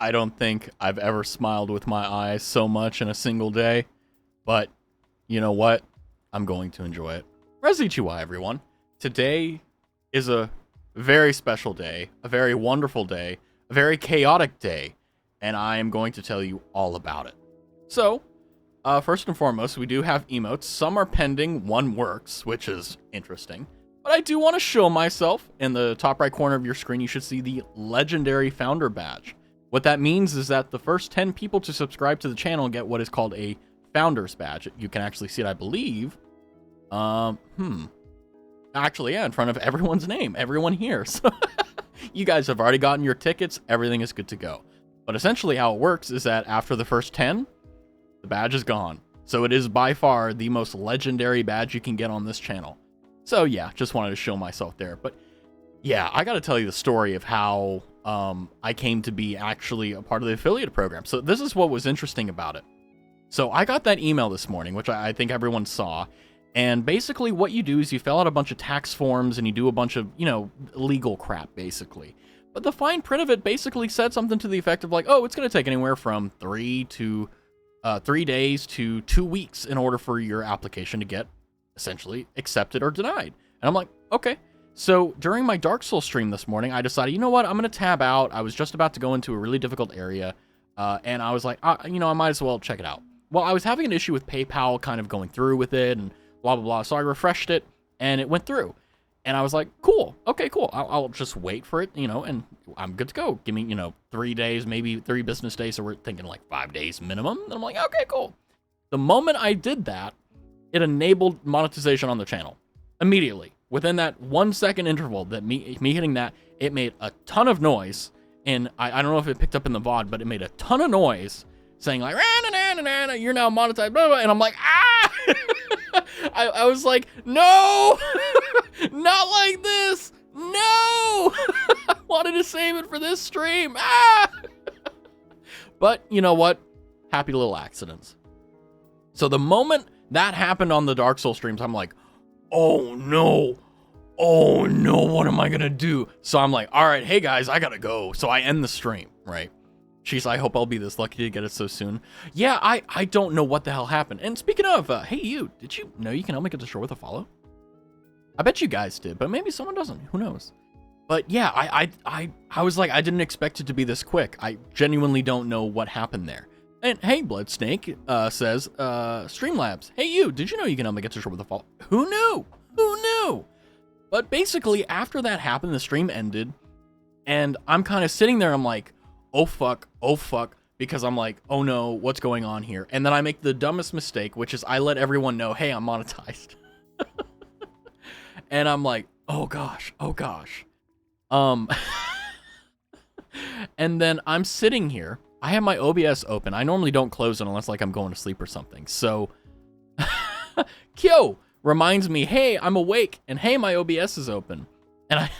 I don't think I've ever smiled with my eyes so much in a single day, but you know what? I'm going to enjoy it. Konnichiwa, everyone. Today is a very special day, a very wonderful day, a very chaotic day, and I am going to tell you all about it. So, first and foremost, we do have emotes. Some are pending, one works, which is interesting. But I do want to show myself. In the top right corner of your screen, you should see the legendary founder badge. What that means is that the first 10 people to subscribe to the channel get what is called a founder's badge. You can actually see it, I believe. Actually, yeah, in front of everyone's name, everyone here. So you guys have already gotten your tickets. Everything is good to go. But essentially how it works is that after the first 10, the badge is gone. So it is by far the most legendary badge you can get on this channel. So yeah, just wanted to show myself there. But yeah, I got to tell you the story of how I came to be actually a part of the affiliate program. So this is what was interesting about it. So I got that email this morning, which I think everyone saw. And basically what you do is you fill out a bunch of tax forms and you do a bunch of, legal crap, basically. But the fine print of it basically said something to the effect of like, oh, it's going to take anywhere from 3 days to 2 weeks in order for your application to get essentially accepted or denied. And I'm like, okay. So during my Dark Souls stream this morning, I decided, you know what, I'm going to tab out. I was just about to go into a really difficult area. And I was like, I might as well check it out. Well, I was having an issue with PayPal kind of going through with it and blah, blah, blah. So I refreshed it and it went through. And I was like, cool. Okay, cool. I'll just wait for it, and I'm good to go. Give me, 3 days, maybe 3 business days. So we're thinking like 5 days minimum. And I'm like, okay, cool. The moment I did that, it enabled monetization on the channel immediately. Within that 1 second interval that me hitting that, it made a ton of noise. And I don't know if it picked up in the VOD, but it made a ton of noise saying like, you're now monetized, blah, blah, and I'm like, ah! I was like, no, not like this. No, I wanted to save it for this stream. Ah! But you know what? Happy little accidents. So the moment that happened on the Dark Souls streams, I'm like, oh no, what am I gonna do? So I'm like, all right, hey guys, I gotta go. So I end the stream, right? Jeez, I hope I'll be this lucky to get it so soon. Yeah, I don't know what the hell happened. And speaking of, hey you, did you know you can help me get the show with a follow? I bet you guys did, but maybe someone doesn't. Who knows? But yeah, I was like, I didn't expect it to be this quick. I genuinely don't know what happened there. And hey, Bloodsnake says, Streamlabs, hey you, did you know you can help me get the show with a follow? Who knew? Who knew? But basically, after that happened, the stream ended, and I'm kind of sitting there, I'm like, oh fuck, because I'm like, oh no, what's going on here? And then I make the dumbest mistake, which is I let everyone know, hey, I'm monetized. And I'm like, oh gosh. And then I'm sitting here, I have my OBS open. I normally don't close it unless like I'm going to sleep or something. So Kyo reminds me, hey, I'm awake, and hey, my OBS is open. And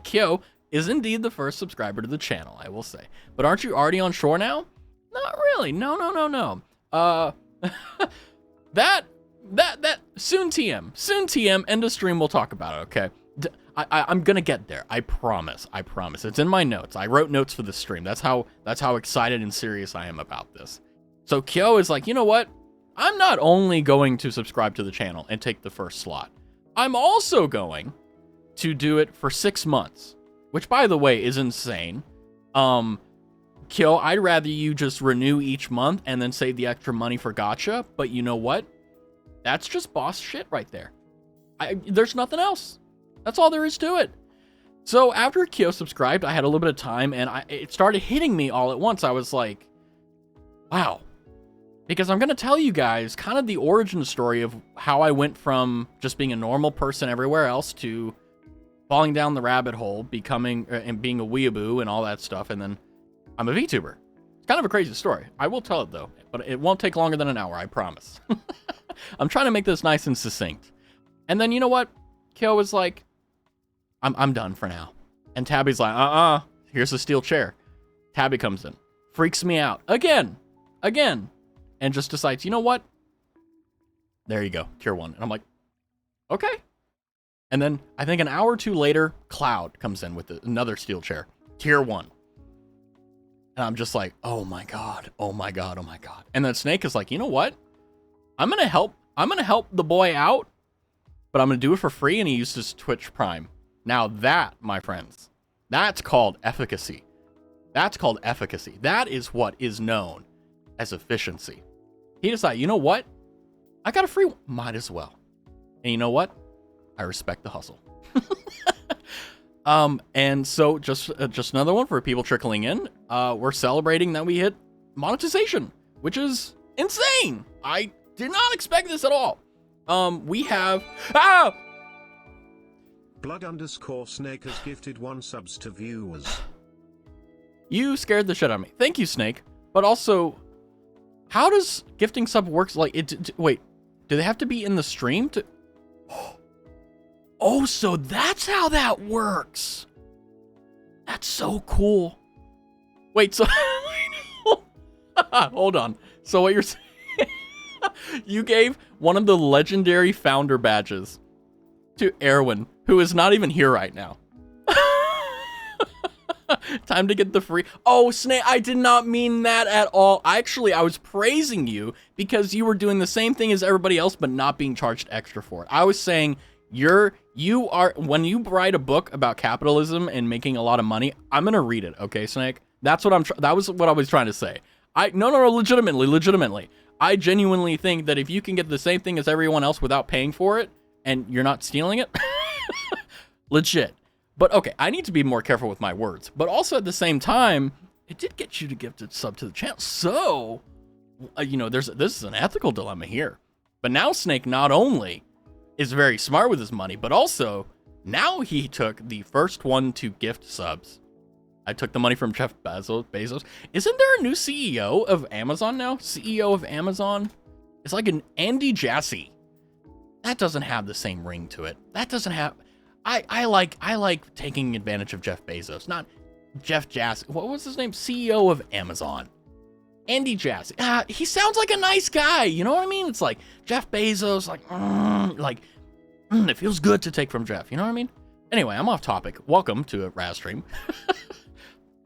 Kyo is indeed the first subscriber to the channel, I will say. But aren't you already on shore now? Not really. No. That soon TM, end of stream, we'll talk about it, okay? I'm gonna get there. I promise. It's in my notes. I wrote notes for this stream. That's how excited and serious I am about this. So Kyo is like, you know what? I'm not only going to subscribe to the channel and take the first slot. I'm also going to do it for 6 months. Which, by the way, is insane. Kyo, I'd rather you just renew each month and then save the extra money for gacha. But you know what? That's just boss shit right there. There's nothing else. That's all there is to it. So after Kyo subscribed, I had a little bit of time, and it started hitting me all at once. I was like, wow. Because I'm going to tell you guys kind of the origin story of how I went from just being a normal person everywhere else to falling down the rabbit hole, becoming and being a weeaboo and all that stuff, and then I'm a VTuber. It's kind of a crazy story. I will tell it though, but it won't take longer than an hour, I promise. I'm trying to make this nice and succinct. And then you know what? Kyo was like, I'm done for now. And Tabby's like, here's a steel chair. Tabby comes in, freaks me out again, and just decides, you know what? There you go, tier 1. And I'm like, okay. And then I think an hour or two later, Cloud comes in with another steel chair, tier 1. And I'm just like, oh my God, oh my God, oh my God. And then Snake is like, you know what? I'm going to help the boy out, but I'm going to do it for free. And he used his Twitch Prime. Now that, my friends, that's called efficacy. That's called efficacy. That is what is known as efficiency. He decided, you know what? I got a free one. Might as well. And you know what? I respect the hustle. And so just another one for people trickling in. We're celebrating that we hit monetization, which is insane. I did not expect this at all. We have Blood_Snake has gifted 1 subs to viewers. You scared the shit out of me. Thank you, Snake. But also, how does gifting sub works? Like, wait, do they have to be in the stream to? Oh, so that's how that works. That's so cool. Wait, so hold on. So what you're saying? You gave one of the legendary founder badges to Erwin, who is not even here right now. Time to get the free. Oh, Snake, I did not mean that at all. Actually, I was praising you because you were doing the same thing as everybody else, but not being charged extra for it. I was saying you are, when you write a book about capitalism and making a lot of money, I'm going to read it. Okay, Snake? That's what that was what I was trying to say. No, legitimately. I genuinely think that if you can get the same thing as everyone else without paying for it and you're not stealing it, legit. But okay, I need to be more careful with my words. But also at the same time, it did get you to gift a sub to the channel. So, this is an ethical dilemma here. But now Snake not only is very smart with his money, but also now he took the first one to gift subs. I took the money from Jeff Bezos. Isn't there a new CEO of Amazon now? CEO of Amazon? It's like an Andy Jassy. That doesn't have the same ring to it. That doesn't have... I like taking advantage of Jeff Bezos, not Jeff Jassy. What was his name? CEO of Amazon. Andy Jassy. He sounds like a nice guy. You know what I mean? It's like Jeff Bezos, it feels good to take from Jeff. You know what I mean? Anyway, I'm off topic. Welcome to a Raz stream.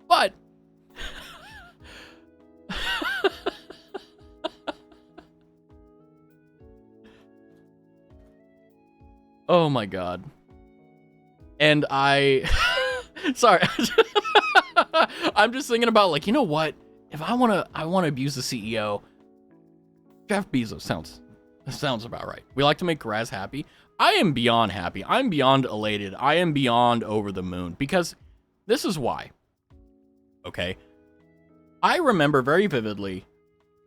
But oh my God. And sorry. I'm just thinking about, like, you know what? If I want to abuse the CEO, Jeff Bezos sounds about right. We like to make Raz happy. I am beyond happy. I'm beyond elated. I am beyond over the moon because this is why. Okay. I remember very vividly,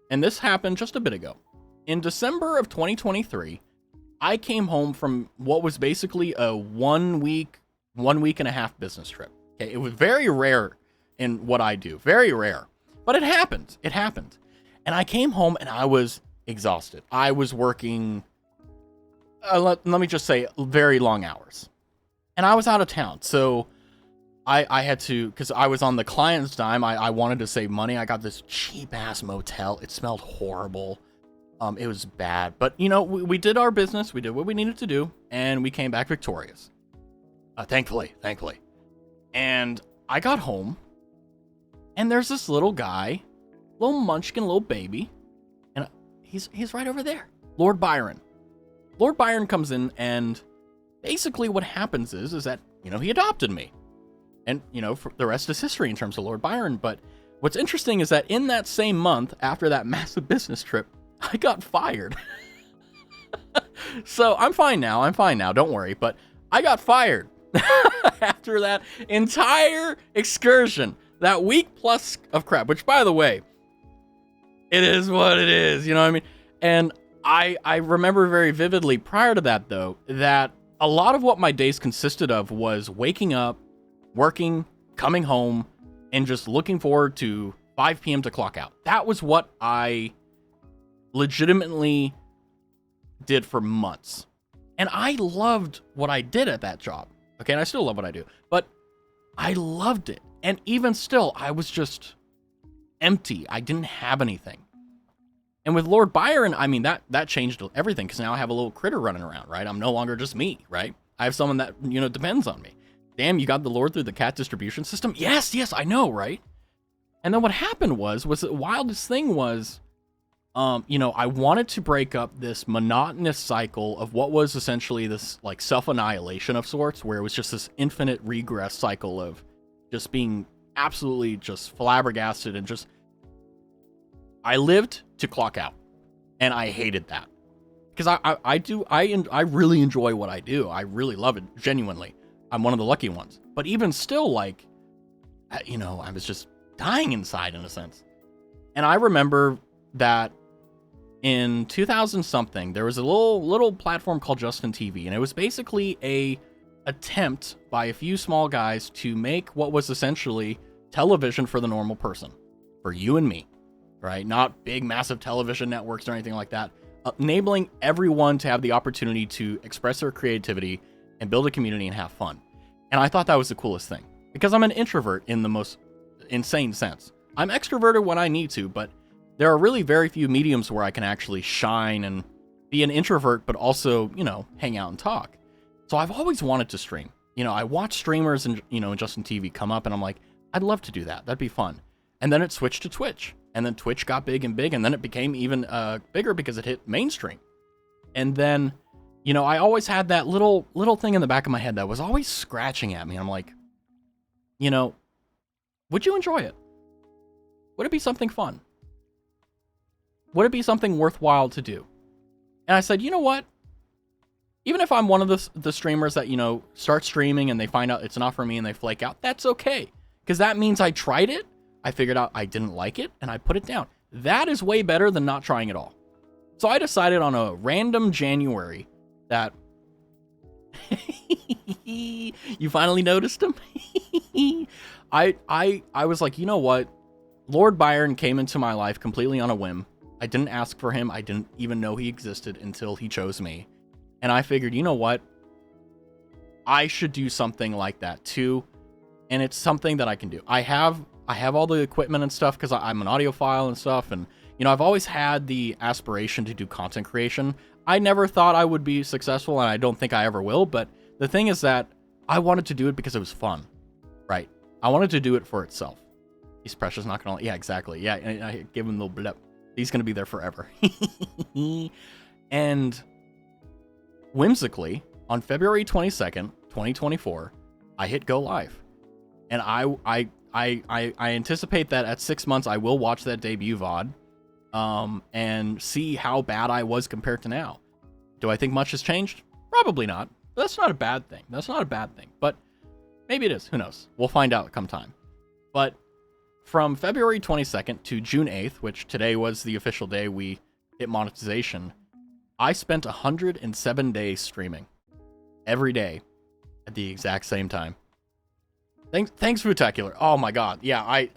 and this happened just a bit ago. In December of 2023, I came home from what was basically a 1 week and a half business trip. Okay, it was very rare in what I do, very rare, but it happened. It happened, and I came home and I was exhausted. I was working. Let me just say, very long hours, and I was out of town, so I had to, because I was on the client's dime. I wanted to save money. I got this cheap ass motel. It smelled horrible. It was bad, but we did our business. We did what we needed to do, and we came back victorious. Thankfully. And I got home, and there's this little guy, little munchkin, little baby, and he's right over there. Lord Byron. Lord Byron comes in, and basically what happens is that, he adopted me. And, for the rest is history in terms of Lord Byron. But what's interesting is that in that same month, after that massive business trip, I got fired. So I'm fine now. Don't worry. But I got fired after that entire excursion, that week plus of crap, which, by the way, it is what it is. You know what I mean? And I remember very vividly prior to that, though, that a lot of what my days consisted of was waking up, working, coming home, and just looking forward to 5 p.m. to clock out. That was what I legitimately did for months. And I loved what I did at that job. Okay, and I still love what I do. But I loved it. And even still, I was just empty. I didn't have anything. And with Lord Byron, I mean, that changed everything, because now I have a little critter running around, right? I'm no longer just me, right? I have someone that, depends on me. Damn, you got the Lord through the cat distribution system? Yes, I know, right? And then what happened was the wildest thing was, I wanted to break up this monotonous cycle of what was essentially this like self-annihilation of sorts, where it was just this infinite regress cycle of just being absolutely just flabbergasted and just, I lived to clock out, and I hated that because I really enjoy what I do. I really love it, genuinely. I'm one of the lucky ones, but even still, like, I was just dying inside in a sense. And I remember that in 2000 something, there was a little platform called Justin TV, and it was basically a attempt by a few small guys to make what was essentially television for the normal person, for you and me, right? Not big, massive television networks or anything like that, enabling everyone to have the opportunity to express their creativity and build a community and have fun. And I thought that was the coolest thing, because I'm an introvert in the most insane sense. I'm extroverted when I need to, but there are really very few mediums where I can actually shine and be an introvert, but also, hang out and talk. So I've always wanted to stream. I watch streamers and, Justin TV come up, and I'm like, I'd love to do that. That'd be fun. And then it switched to Twitch, and then Twitch got big and big, and then it became even bigger because it hit mainstream. And then, I always had that little thing in the back of my head that was always scratching at me. And I'm like, would you enjoy it? Would it be something fun? Would it be something worthwhile to do? And I said, you know what? Even if I'm one of the streamers that, start streaming and they find out it's not for me and they flake out, that's okay. Because that means I tried it, I figured out I didn't like it, and I put it down. That is way better than not trying at all. So I decided on a random January that... You finally noticed him? I was like, you know what? Lord Byron came into my life completely on a whim. I didn't ask for him. I didn't even know he existed until he chose me. And I figured, you know what? I should do something like that too. And it's something that I can do. I have all the equipment and stuff because I'm an audiophile and stuff. And, I've always had the aspiration to do content creation. I never thought I would be successful, and I don't think I ever will. But the thing is that I wanted to do it because it was fun, right? I wanted to do it for itself. He's precious, not gonna... Yeah, exactly. Yeah, I give him the blip. He's gonna be there forever. And whimsically, on February 22nd, 2024, I hit go live. And I anticipate that at 6 months I will watch that debut VOD and see how bad I was compared to now. Do I think much has changed? Probably not. But that's not a bad thing. But maybe it is. Who knows? We'll find out come time. But from February 22nd to June 8th, which today was the official day we hit monetization, I spent 107 days streaming every day at the exact same time. Thanks, Futacular. Oh my god. Yeah, I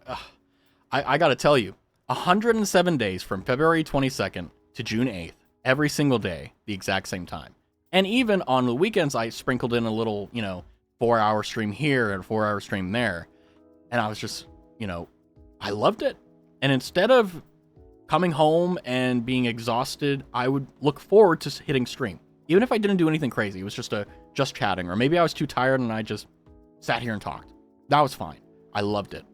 gotta tell you, 107 days from February 22nd to June 8th, every single day, the exact same time. And even on the weekends, I sprinkled in a little, 4-hour stream here and a 4-hour stream there. And I was just, I loved it. And instead of coming home and being exhausted, I would look forward to hitting stream. Even if I didn't do anything crazy, it was just chatting. Or maybe I was too tired and I just sat here and talked. That was fine. I loved it.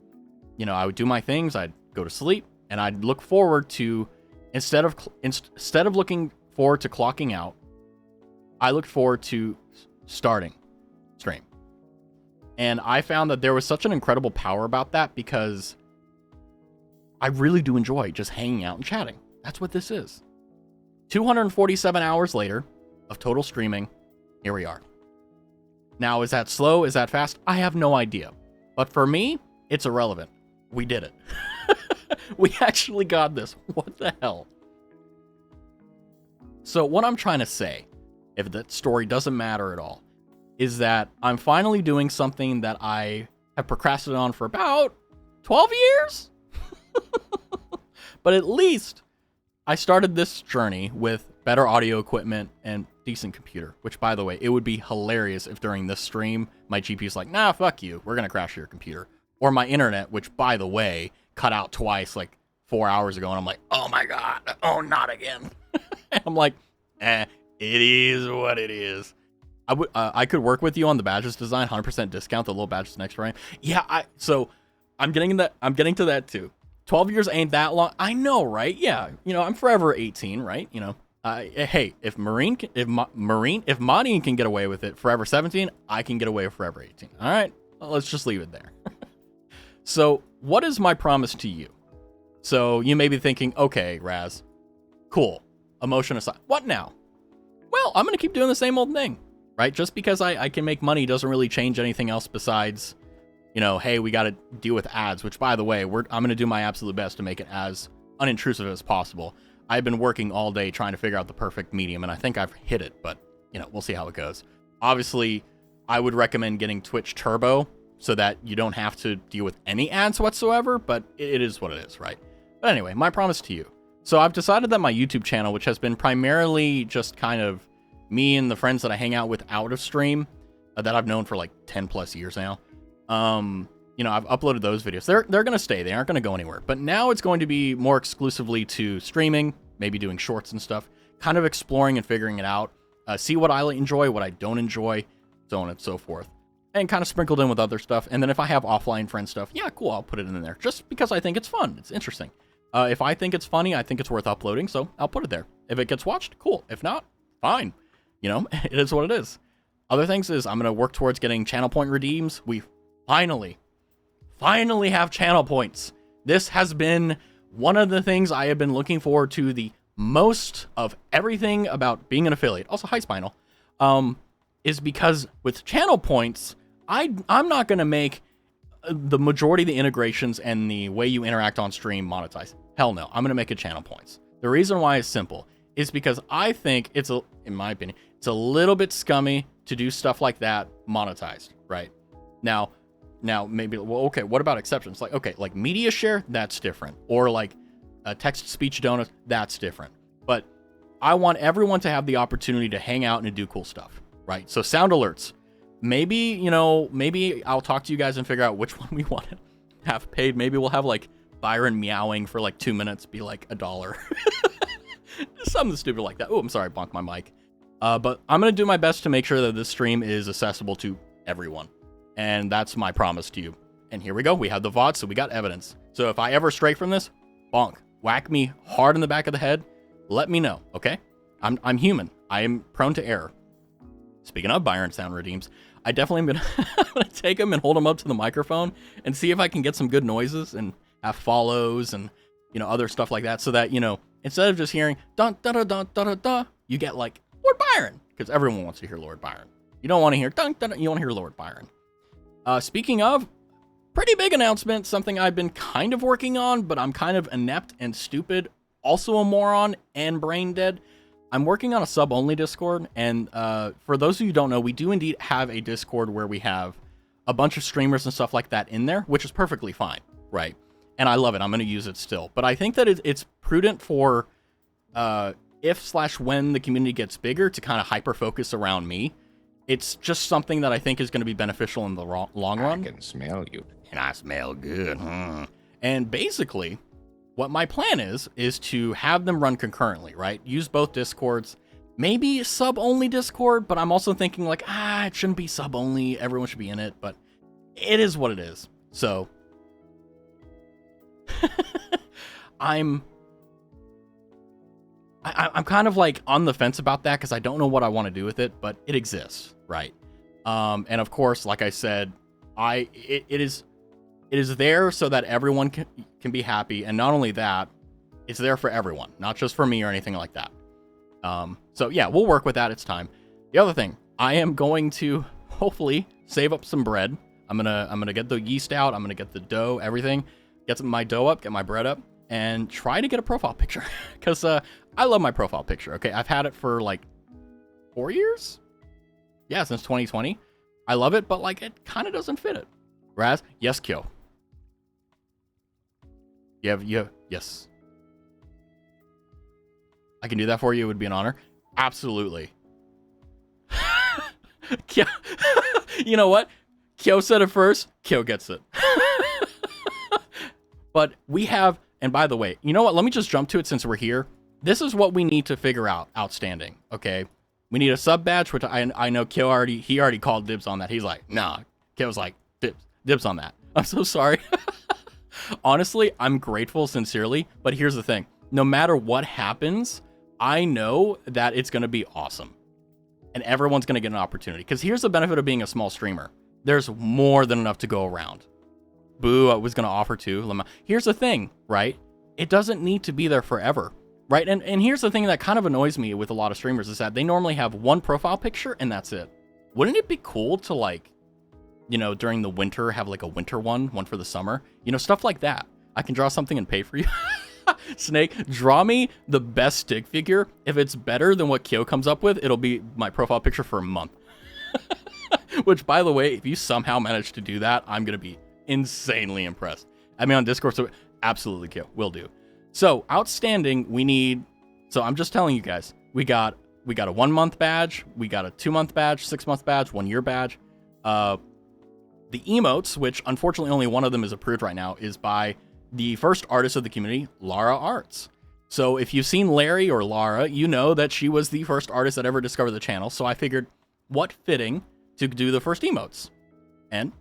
I would do my things, I'd go to sleep, and I'd look forward to, instead of looking forward to clocking out, I looked forward to starting stream. And I found that there was such an incredible power about that, because I really do enjoy just hanging out and chatting. That's what this is. 247 hours later of total streaming, here we are. Now, is that slow? Is that fast? I have no idea. But for me, it's irrelevant. We did it. We actually got this. What the hell? So what I'm trying to say, if that story doesn't matter at all, is that I'm finally doing something that I have procrastinated on for about 12 years? But at least I started this journey with better audio equipment and decent computer, which, by the way, it would be hilarious if during this stream my GPU's like, nah, fuck you, we're gonna crash your computer. Or my internet, which, by the way, cut out twice like 4 hours ago, and I'm like, oh my god, oh, not again. And I'm like, it is what it is. I could work with you on the badges design, 100% discount, the little badges next to right. Yeah, so I'm getting to that too. 12 years ain't that long. I know, right? Yeah, I'm forever 18, right? Hey, if Marine can get away with it forever 17, I can get away with forever 18. All right, well, let's just leave it there. So, what is my promise to you? So you may be thinking, okay, Raz, cool. Emotion aside, what now? Well, I'm gonna keep doing the same old thing, right? Just because I can make money doesn't really change anything else besides, hey, we got to deal with ads, which, by the way, I'm going to do my absolute best to make it as unintrusive as possible. I've been working all day trying to figure out the perfect medium, and I think I've hit it, but, we'll see how it goes. Obviously, I would recommend getting Twitch Turbo so that you don't have to deal with any ads whatsoever, but it is what it is, right? But anyway, my promise to you. So I've decided that my YouTube channel, which has been primarily just kind of me and the friends that I hang out with out of stream, that I've known for like 10 plus years now, I've uploaded those videos. They're going to stay. They aren't going to go anywhere. But now it's going to be more exclusively to streaming, maybe doing shorts and stuff, kind of exploring and figuring it out, see what I enjoy, what I don't enjoy, so on and so forth. And kind of sprinkled in with other stuff. And then if I have offline friend stuff, yeah, cool, I'll put it in there. Just because I think it's fun. It's interesting. If I think it's funny, I think it's worth uploading, so I'll put it there. If it gets watched, cool. If not, fine. It is what it is. Other things is I'm going to work towards getting channel point redeems. We finally have channel points. This has been one of the things I have been looking forward to the most of everything about being an affiliate. Also, hi, Spinal. Is because with channel points, I'm not going to make the majority of the integrations and the way you interact on stream monetize. Hell no. I'm going to make it channel points. The reason why is simple. Is because I think in my opinion, it's a little bit scummy to do stuff like that monetized, right? Now maybe, well, okay, what about exceptions? Like media share, that's different. Or like text-to-speech donuts, that's different. But I want everyone to have the opportunity to hang out and do cool stuff, right? So sound alerts. Maybe I'll talk to you guys and figure out which one we want to have paid. Maybe we'll have like Byron meowing for like 2 minutes be like $1. Something stupid like that. Oh, I'm sorry, bonked my mic. But I'm going to do my best to make sure that this stream is accessible to everyone. And that's my promise to you. And here we go. We have the VOD, so we got evidence. So if I ever stray from this, bonk. Whack me hard in the back of the head. Let me know, okay? I'm human. I am prone to error. Speaking of Byron sound redeems, I definitely am going to take them and hold them up to the microphone and see if I can get some good noises and have follows and, other stuff like that so that, instead of just hearing dun dun dun dun dun dun, you get like Lord Byron, because everyone wants to hear Lord Byron. You don't want to hear dun dun dun, you want to hear Lord Byron. Speaking of, pretty big announcement, something I've been kind of working on, but I'm kind of inept and stupid, also a moron and brain dead. I'm working on a sub-only Discord, and for those of you who don't know, we do indeed have a Discord where we have a bunch of streamers and stuff like that in there, which is perfectly fine, right? And I love it. I'm going to use it still. But I think that it's prudent for if/when the community gets bigger to kind of hyper-focus around me. It's just something that I think is going to be beneficial in the long run. I can smell you. And I smell good. And basically, what my plan is to have them run concurrently, right? Use both Discords. Maybe sub-only Discord, but I'm also thinking like, it shouldn't be sub-only. Everyone should be in it, but it is what it is. So I'm kind of like on the fence about that because I don't know what I want to do with it, but it exists, right? And of course, like I said, it is there so that everyone can be happy, and not only that, it's there for everyone, not just for me or anything like that. So yeah, we'll work with that. It's time. The other thing, I am going to hopefully save up some bread. I'm gonna get the yeast out. I'm gonna get the dough, everything. Get my dough up, get my bread up, and try to get a profile picture because I love my profile picture. Okay, I've had it for like 4 years. Yeah, since 2020. I love it, but like it kind of doesn't fit it. Raz, yes, Kyo. You have, yes. I can do that for you. It would be an honor. Absolutely. Kyo, you know what? Kyo said it first. Kyo gets it. But we have, and by the way, you know what? Let me just jump to it since we're here. This is what we need to figure out. Outstanding. Okay. We need a sub badge, which I know Kyo already called dibs on that. He's like, nah. Kyo's like, dibs on that. I'm so sorry. Honestly, I'm grateful sincerely, but here's the thing. No matter what happens, I know that it's going to be awesome. And everyone's going to get an opportunity. Because here's the benefit of being a small streamer. There's more than enough to go around. Boo, I was going to offer to. Here's the thing, right? It doesn't need to be there forever, right? And here's the thing that kind of annoys me with a lot of streamers is that they normally have one profile picture and that's it. Wouldn't it be cool to, like, you know, during the winter, have like a winter one for the summer? You know, stuff like that. I can draw something and pay for you. Snake, draw me the best stick figure. If it's better than what Kyo comes up with, it'll be my profile picture for a month. Which, by the way, if you somehow manage to do that, I'm going to be insanely impressed. I mean, on Discord, so absolutely, Kyo, will do. So, outstanding, we need... So, I'm just telling you guys, we got a 1 month badge, we got a 2 month badge, 6 month badge, 1 year badge. The emotes, which unfortunately only one of them is approved right now, is by the first artist of the community, Lara Arts. So if you've seen Larry or Lara, you know that she was the first artist that ever discovered the channel. So I figured, what fitting to do the first emotes? And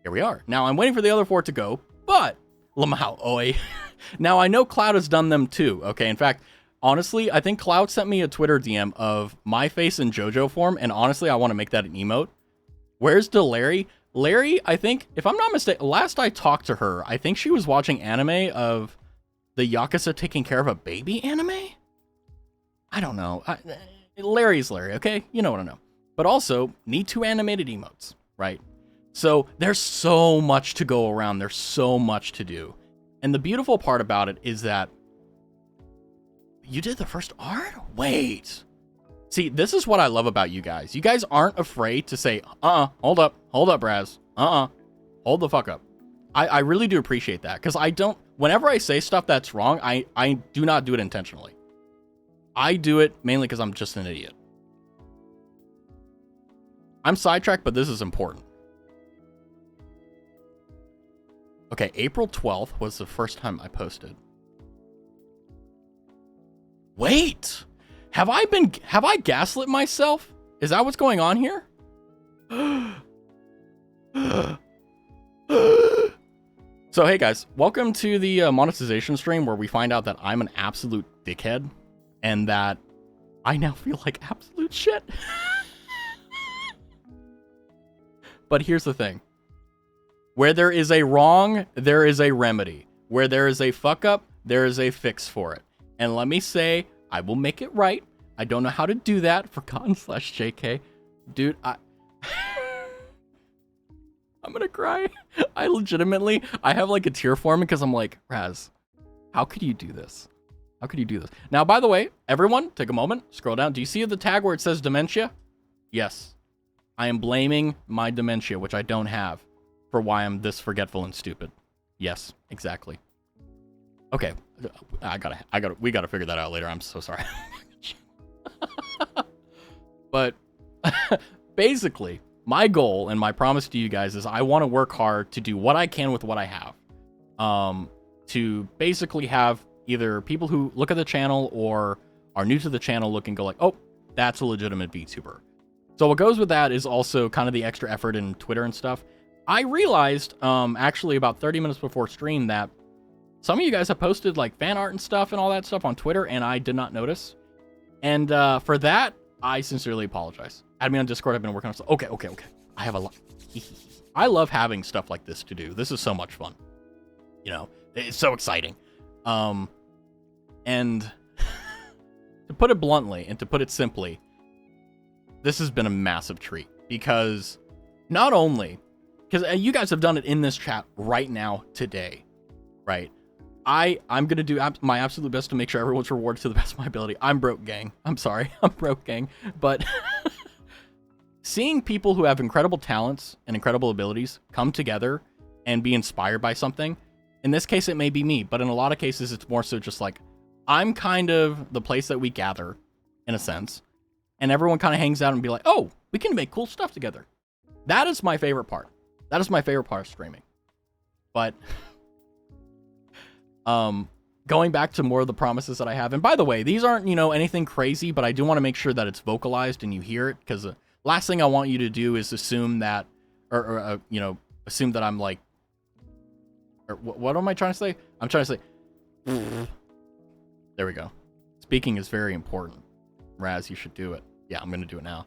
here we are. Now I'm waiting for the other 4 to go, but Lamau, oi. Now I know Cloud has done them too. Okay, in fact, honestly, I think Cloud sent me a Twitter DM of my face in JoJo form, and honestly, I want to make that an emote. Where's Larry? Larry, I think, if I'm not mistaken, last I talked to her, I think she was watching anime of the Yakuza taking care of a baby anime? I don't know. Larry's Larry, okay? You know what I know. But also, need 2 animated emotes, right? So there's so much to go around. There's so much to do. And the beautiful part about it is that you did the first art? Wait. See, this is what I love about you guys. You guys aren't afraid to say, hold up, Braz. Hold the fuck up. I really do appreciate that, because I don't, whenever I say stuff that's wrong, I do not do it intentionally. I do it mainly because I'm just an idiot. I'm sidetracked, but this is important. Okay, April 12th was the first time I posted. Wait! Have I gaslit myself? Is that what's going on here? So, hey guys, welcome to the monetization stream where we find out that I'm an absolute dickhead and that I now feel like absolute shit. But here's the thing. Where there is a wrong, there is a remedy. Where there is a fuck up, there is a fix for it. And let me say, I will make it right. I don't know how to do that for Cotton/JK. Dude, I'm gonna cry. I have like a tear forming because I'm like, Raz, how could you do this? How could you do this? Now, by the way, everyone, take a moment, scroll down. Do you see the tag where it says dementia? Yes. I am blaming my dementia, which I don't have, for why I'm this forgetful and stupid. Yes, exactly. Okay, we gotta figure that out later. I'm so sorry. But basically, my goal and my promise to you guys is I want to work hard to do what I can with what I have. To basically have either people who look at the channel or are new to the channel look and go like, oh, that's a legitimate VTuber. So what goes with that is also kind of the extra effort in Twitter and stuff. I realized, actually about 30 minutes before stream, that some of you guys have posted like fan art and stuff and all that stuff on Twitter, and I did not notice. And for that, I sincerely apologize. Add me on Discord. I've been working on stuff. Okay. I have a lot. I love having stuff like this to do. This is so much fun. You know, it's so exciting. And to put it bluntly and to put it simply, this has been a massive treat because not only, because you guys have done it in this chat right now today, right? I'm going to do my absolute best to make sure everyone's rewarded to the best of my ability. I'm broke, gang. I'm sorry. I'm broke, gang. But seeing people who have incredible talents and incredible abilities come together and be inspired by something, in this case, it may be me, but in a lot of cases, it's more so just like, I'm kind of the place that we gather, in a sense, and everyone kind of hangs out and be like, oh, we can make cool stuff together. That is my favorite part. That is my favorite part of streaming. But going back to more of the promises that I have, and by the way, these aren't, you know, anything crazy, but I do want to make sure that it's vocalized and you hear it, because the last thing I want you to do is assume that, or you know, assume that I'm like Or what am I trying to say? I'm trying to say, there we go. Speaking is very important. Raz, you should do it. Yeah, I'm going to do it now.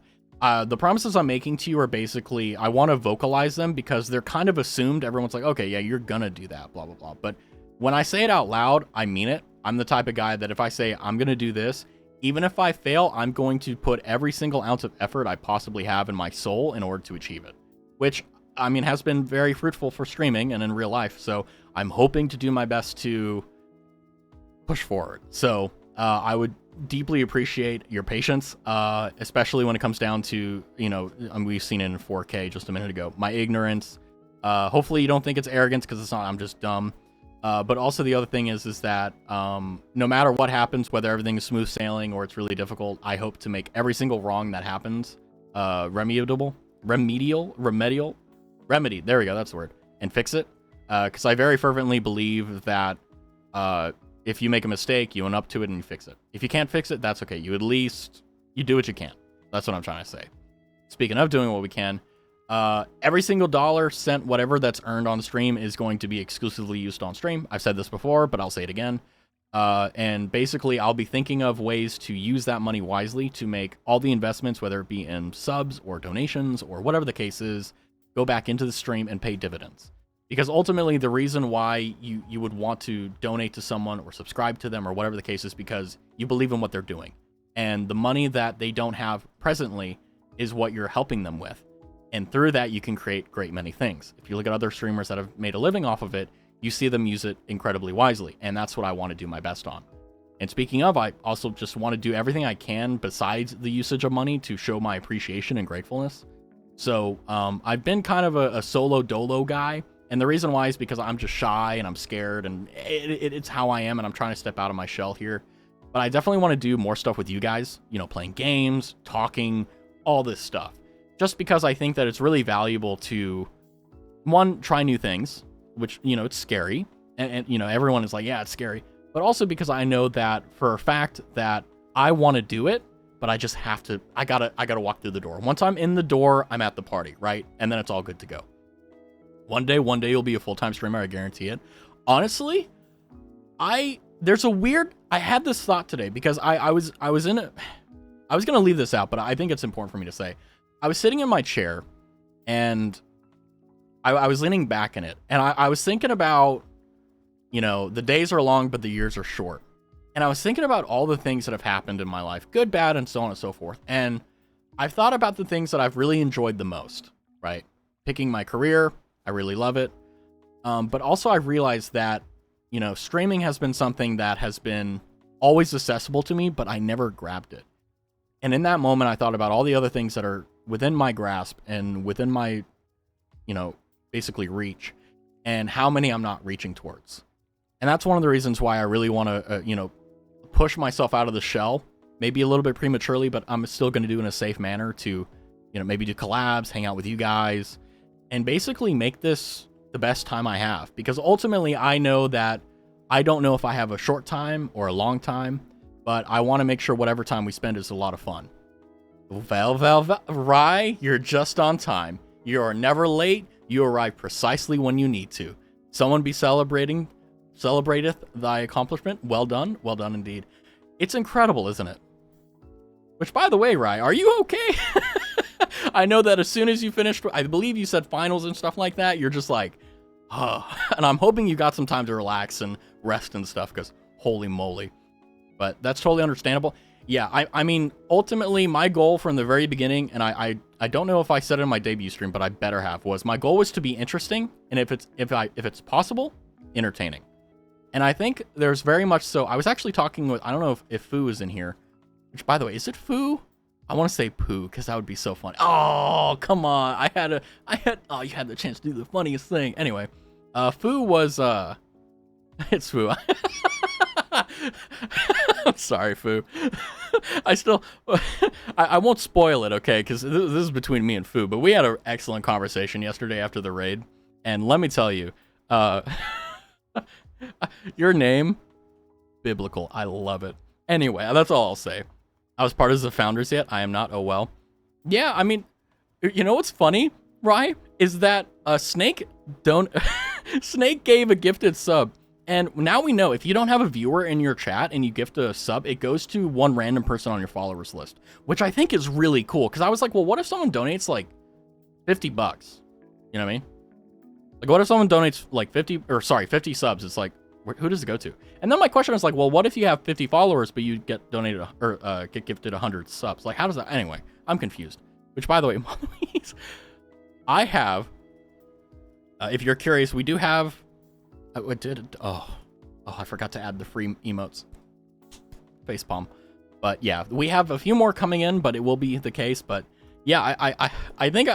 The promises I'm making to you are basically, I want to vocalize them because they're kind of assumed. Everyone's like, okay, yeah, you're going to do that, blah, blah, blah. But when I say it out loud, I mean it. I'm the type of guy that if I say I'm going to do this, even if I fail, I'm going to put every single ounce of effort I possibly have in my soul in order to achieve it. Which, I mean, has been very fruitful for streaming and in real life. So I'm hoping to do my best to push forward. So I would deeply appreciate your patience, especially when it comes down to, you know, we've seen it in 4K just a minute ago, my ignorance. Hopefully you don't think it's arrogance, because it's not. I'm just dumb. But also the other thing is that no matter what happens, whether everything is smooth sailing or it's really difficult, I hope to make every single wrong that happens remedial. There we go, that's the word. And fix it. Because I very fervently believe that if you make a mistake, you own up to it and you fix it. If you can't fix it, that's okay. You do what you can. That's what I'm trying to say. Speaking of doing what we can, every single dollar, cent, whatever that's earned on stream is going to be exclusively used on stream. I've said this before, but I'll say it again. And basically, I'll be thinking of ways to use that money wisely to make all the investments, whether it be in subs or donations or whatever the case is, go back into the stream and pay dividends. Because ultimately, the reason why you would want to donate to someone or subscribe to them or whatever the case is because you believe in what they're doing. And the money that they don't have presently is what you're helping them with. And through that, you can create great many things. If you look at other streamers that have made a living off of it, you see them use it incredibly wisely. And that's what I want to do my best on. And speaking of, I also just want to do everything I can besides the usage of money to show my appreciation and gratefulness. So I've been kind of a solo dolo guy. And the reason why is because I'm just shy and I'm scared and it's how I am and I'm trying to step out of my shell here. But I definitely want to do more stuff with you guys, you know, playing games, talking, all this stuff. Just because I think that it's really valuable to, one, try new things, which, you know, it's scary. And you know, everyone is like, yeah, it's scary. But also because I know that for a fact that I want to do it, but I just have to, I gotta walk through the door. Once I'm in the door, I'm at the party, right? And then it's all good to go. One day you'll be a full-time streamer, I guarantee it. Honestly, I had this thought today because I was gonna leave this out, but I think it's important for me to say. I was sitting in my chair and I was leaning back in it, and I was thinking about, you know, the days are long, but the years are short. And I was thinking about all the things that have happened in my life, good, bad, and so on and so forth. And I've thought about the things that I've really enjoyed the most, right? Picking my career, I really love it. But also I realized that, you know, streaming has been something that has been always accessible to me, but I never grabbed it. And in that moment, I thought about all the other things that are within my grasp and within my, you know, basically reach, and how many I'm not reaching towards. And that's one of the reasons why I really want to, you know, push myself out of the shell, maybe a little bit prematurely, but I'm still going to do it in a safe manner to, you know, maybe do collabs, hang out with you guys, and basically make this the best time I have. Because ultimately, I know that I don't know if I have a short time or a long time, but I want to make sure whatever time we spend is a lot of fun. Rye, you're just on time. You are never late. You arrive precisely when you need to. Someone be celebrateth thy accomplishment. Well done indeed. It's incredible, isn't it? Which, by the way, Rye, are you okay? I know that as soon as you finished, I believe you said finals and stuff like that, you're just like, oh. And I'm hoping you got some time to relax and rest and stuff, because holy moly. But that's totally understandable. Yeah, I mean, ultimately, my goal from the very beginning, and I don't know if I said it in my debut stream, but I better have, was my goal was to be interesting, and if it's possible, entertaining. And I think there's very much so. I was actually talking with, I don't know if Foo is in here, which, by the way, is it Foo? I want to say Poo, because that would be so funny. Oh, come on. You had the chance to do the funniest thing. Anyway, Foo was, it's Foo. I'm sorry, Foo. I won't spoil it, okay, because this is between me and Foo, but we had an excellent conversation yesterday after the raid, and let me tell you, your name, biblical. I love it. Anyway, that's all I'll say. I was part of the founders yet. I am not. Oh, well. Yeah, I mean, you know what's funny, Rye? Is that Snake Snake gave a gifted sub. And now we know if you don't have a viewer in your chat and you gift a sub, it goes to one random person on your followers list, which I think is really cool. Because I was like, well, what if someone donates like $50? You know what I mean? Like, what if someone donates like 50 subs? It's like, who does it go to? And then my question was like, well, what if you have 50 followers, but you get donated or get gifted 100 subs? Like, how does that? Anyway, I'm confused. Which, by the way, I have. If you're curious, we do have. I forgot to add the free emotes. Facepalm. But yeah, we have a few more coming in, but it will be the case. But yeah, I think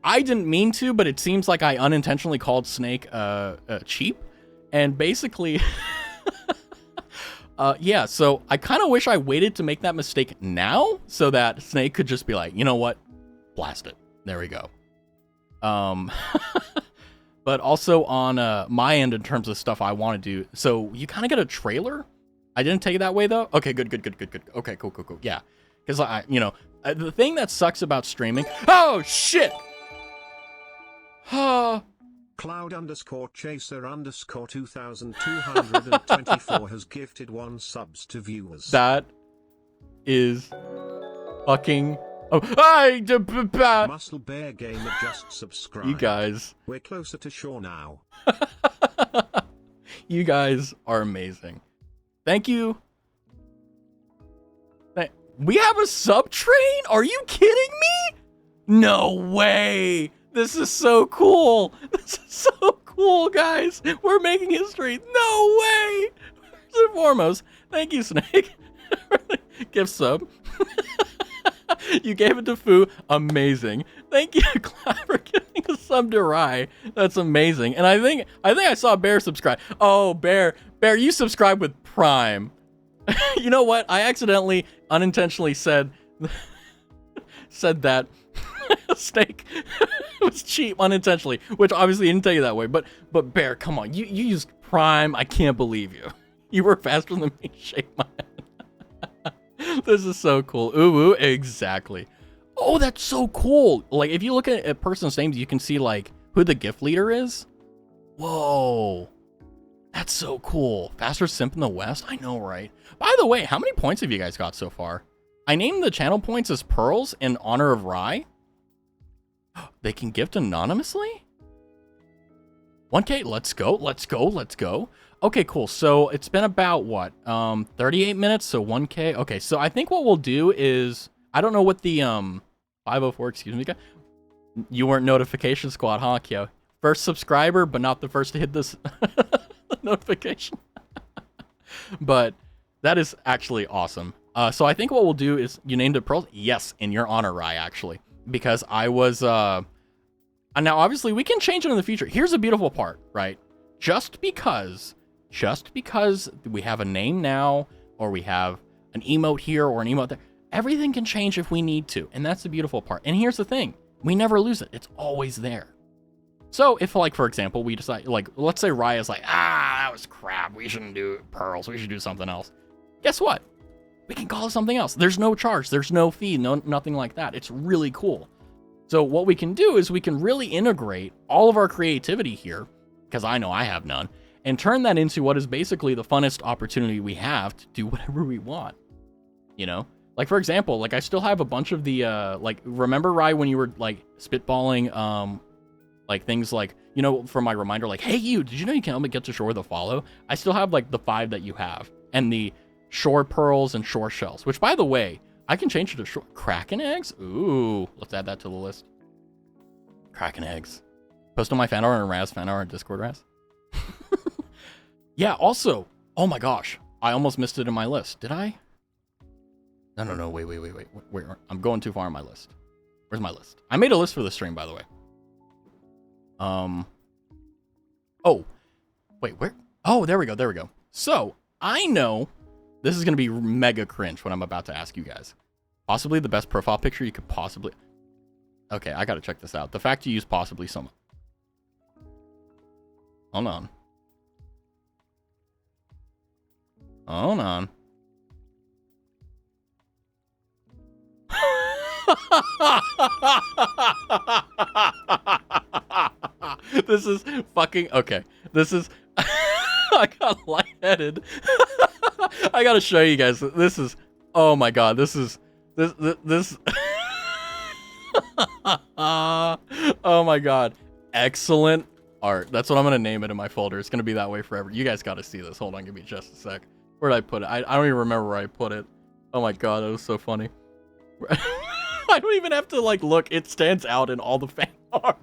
I didn't mean to, but it seems like I unintentionally called Snake cheap, and basically, yeah. So I kind of wish I waited to make that mistake now, so that Snake could just be like, you know what, blast it. There we go. But also on my end, in terms of stuff I want to do, so you kind of get a trailer. I didn't take it that way though. Okay, good. Okay, cool. Yeah, because the thing that sucks about streaming. Oh shit. Cloud_chaser_2224 has gifted 1 subs to viewers. That is fucking. Oh, Muscle Bear Gamer just subscribed. You guys. We're closer to shore now. You guys are amazing. Thank you. We have a sub train? Are you kidding me? No way. This is so cool. This is so cool, guys. We're making history. No way. First and foremost, thank you, Snake. Gift sub. You gave it to Fu. Amazing. Thank you, Cloud, for giving a sub to Rai. That's amazing. And I think I saw Bear subscribe. Oh, Bear, you subscribe with Prime. You know what? I accidentally, unintentionally said that Snake was cheap unintentionally, which obviously didn't tell you that way. But Bear, come on, you used Prime. I can't believe you. You were faster than me. Shake my head. This is so cool. Ooh, exactly. Oh, that's so cool. Like, if you look at a person's names, you can see, like, who the gift leader is. Whoa. That's so cool. Faster simp in the West? I know, right? By the way, how many points have you guys got so far? I named the channel points as pearls in honor of Rai. They can gift anonymously? 1K, let's go. Okay, cool. So it's been about what? 38 minutes, so 1K. Okay, so I think what we'll do is, I don't know what the 504, excuse me, guy. You weren't notification squad, huh, Kyo? First subscriber, but not the first to hit this notification. But that is actually awesome. So I think what we'll do is, you named it Pearl? Yes, in your honor, Rai, actually. Because I was, and now obviously we can change it in the future. Here's a beautiful part, right? Just because we have a name now, or we have an emote here or an emote there, everything can change if we need to. And that's the beautiful part. And here's the thing. We never lose it. It's always there. So if, like, for example, we decide, like, let's say Raya's like, that was crap. We shouldn't do pearls. We should do something else. Guess what? We can call it something else. There's no charge. There's no fee. Nothing like that. It's really cool. So what we can do is we can really integrate all of our creativity here, because I know I have none, and turn that into what is basically the funnest opportunity we have to do whatever we want. You know? Like, for example, like, I still have a bunch of the, like, remember, Rai, when you were, like, spitballing, like, things like, you know, for my reminder, like, hey, did you know you can only get to shore with a follow? I still have, like, the 5 that you have, and the shore pearls and shore shells, which, by the way, I can change it to shore. Kraken eggs? Ooh, let's add that to the list. Kraken eggs. Post on my fan art and Raz fan art on Discord, Raz. Yeah, also, oh my gosh, I almost missed it in my list. Did I? No, wait. I'm going too far on my list. Where's my list? I made a list for the stream, by the way. Oh, wait, where? Oh, there we go. So, I know this is going to be mega cringe what I'm about to ask you guys. Possibly the best profile picture you could possibly... Okay, I got to check this out. The fact you use possibly so much. Hold on. This is fucking okay. This is I got lightheaded. I gotta show you guys. This is oh my god. This oh my god. Excellent art. That's what I'm gonna name it in my folder. It's gonna be that way forever. You guys gotta see this. Hold on, give me just a sec. Where did I put it? I don't even remember where I put it. Oh my god, that was so funny. I don't even have to like look. It stands out in all the fan art.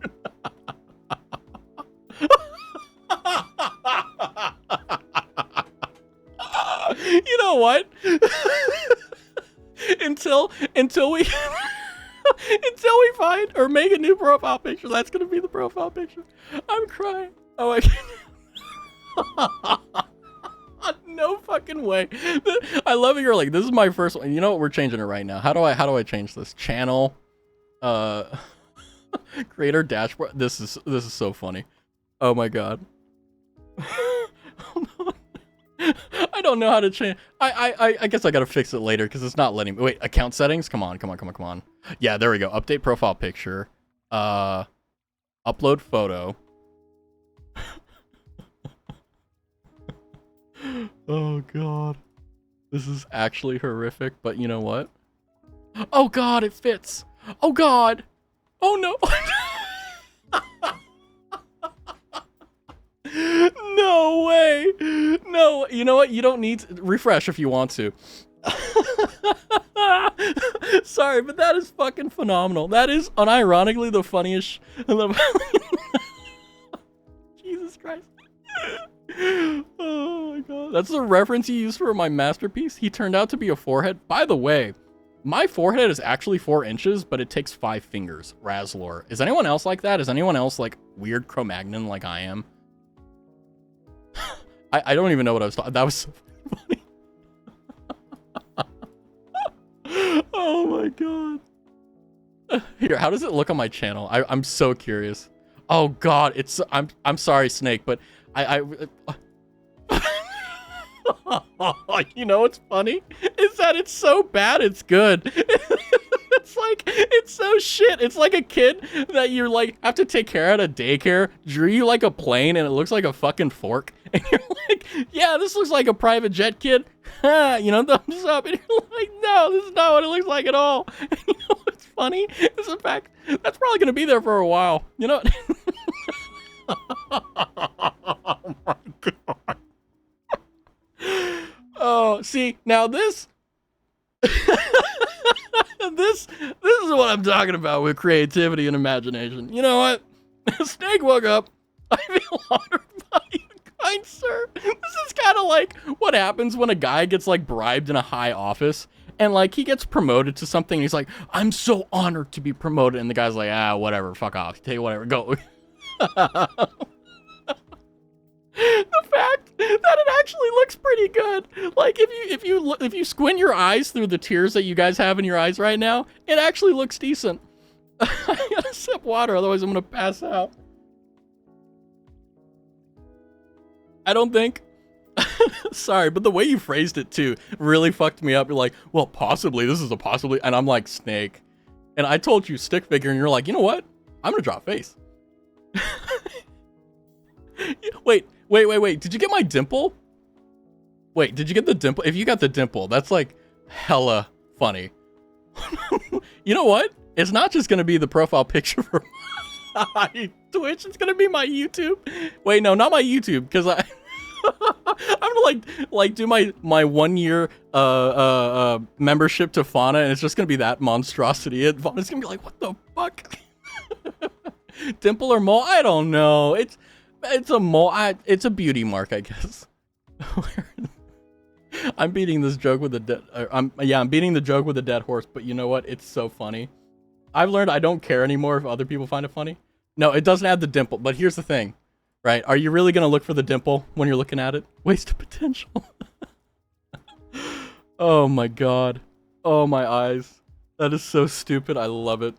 You know what? until we until we find or make a new profile picture, that's gonna be the profile picture. I'm crying. Oh my god. No fucking way. I love it. You're like, this is my first one. You know what? We're changing it right now. How do I change this? Channel, creator dashboard. This is so funny. Oh my god. I don't know how to change. I guess I gotta fix it later because it's not letting me. Wait, account settings. Come on. Yeah, there we go. Update profile picture. Upload photo. Oh god, this is actually horrific, but you know what? Oh god, it fits. Oh god. Oh no. No way. No, you know what? You don't need to refresh if you want to. Sorry, but that is fucking phenomenal. That is unironically the funniest. Jesus Christ. Oh my god. That's the reference you used for my masterpiece. He turned out to be a forehead. By the way, my forehead is actually 4 inches, but it takes 5 fingers. Razlor. Is anyone else like that? Is anyone else like weird Cro-Magnon like I am? I don't even know what I was talking. That was so funny. Oh my god. Here, how does it look on my channel? I'm so curious. Oh god, it's I'm sorry, Snake, but you know what's funny? Is that it's so bad it's good. It's like, it's so shit. It's like a kid that you like have to take care of at a daycare, drew you like a plane and it looks like a fucking fork. And you're like, yeah, this looks like a private jet, kid. You know, thumbs up. And you're like, no, this is not what it looks like at all. And you know what's funny? Is the fact that's probably going to be there for a while. You know? Oh my god. Oh, see, now this this is what I'm talking about with creativity and imagination. You know what? Snake woke up. I feel honored by you, kind sir. This is kind of like what happens when a guy gets like bribed in a high office and like he gets promoted to something and he's like, I'm so honored to be promoted, and the guy's like, whatever, fuck off, take whatever, go. The fact that it actually looks pretty good, like if you squint your eyes through the tears that you guys have in your eyes right now, it actually looks decent. I gotta sip water, otherwise I'm gonna pass out. I don't think. Sorry, but the way you phrased it too really fucked me up. You're like, well, possibly, this is a possibly, and I'm like, Snake. And I told you stick figure, and you're like, you know what? I'm gonna draw a face. Wait. Did you get my dimple? Wait, did you get the dimple? If you got the dimple, that's like hella funny. You know what? It's not just gonna be the profile picture for my Twitch. It's gonna be my YouTube. Wait, no, not my YouTube, because I'm gonna like do my 1 year membership to Fauna, and it's just gonna be that monstrosity. And Fauna's gonna be like, what the fuck? Dimple or mole? I don't know. It's a mole. It's a beauty mark, I guess. I'm beating this joke with a dead. I'm beating the joke with a dead horse. But you know what? It's so funny. I've learned I don't care anymore if other people find it funny. No, it doesn't have the dimple. But here's the thing, right? Are you really gonna look for the dimple when you're looking at it? Waste of potential. Oh my god. Oh my eyes. That is so stupid. I love it.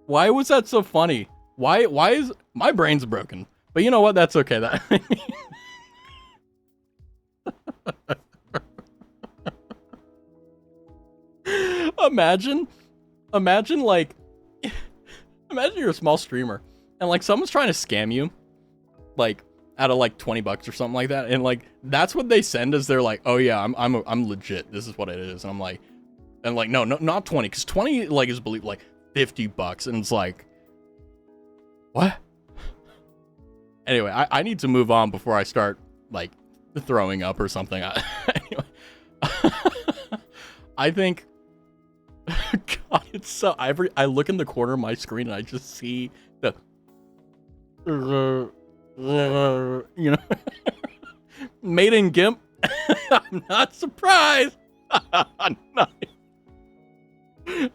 Why was that so funny? Why is my brain's broken? But you know what? That's okay. That imagine you're a small streamer and like someone's trying to scam you, like out of like $20 or something like that, and like that's what they send as they're like, oh yeah, I'm legit. This is what it is, and I'm like, no, not 20, because 20 like is believed like $50, and it's like, what? Anyway, I need to move on before I start like throwing up or something. Anyway, I think, God, it's so I look in the corner of my screen and I just see the, you know, made in GIMP. I'm not surprised.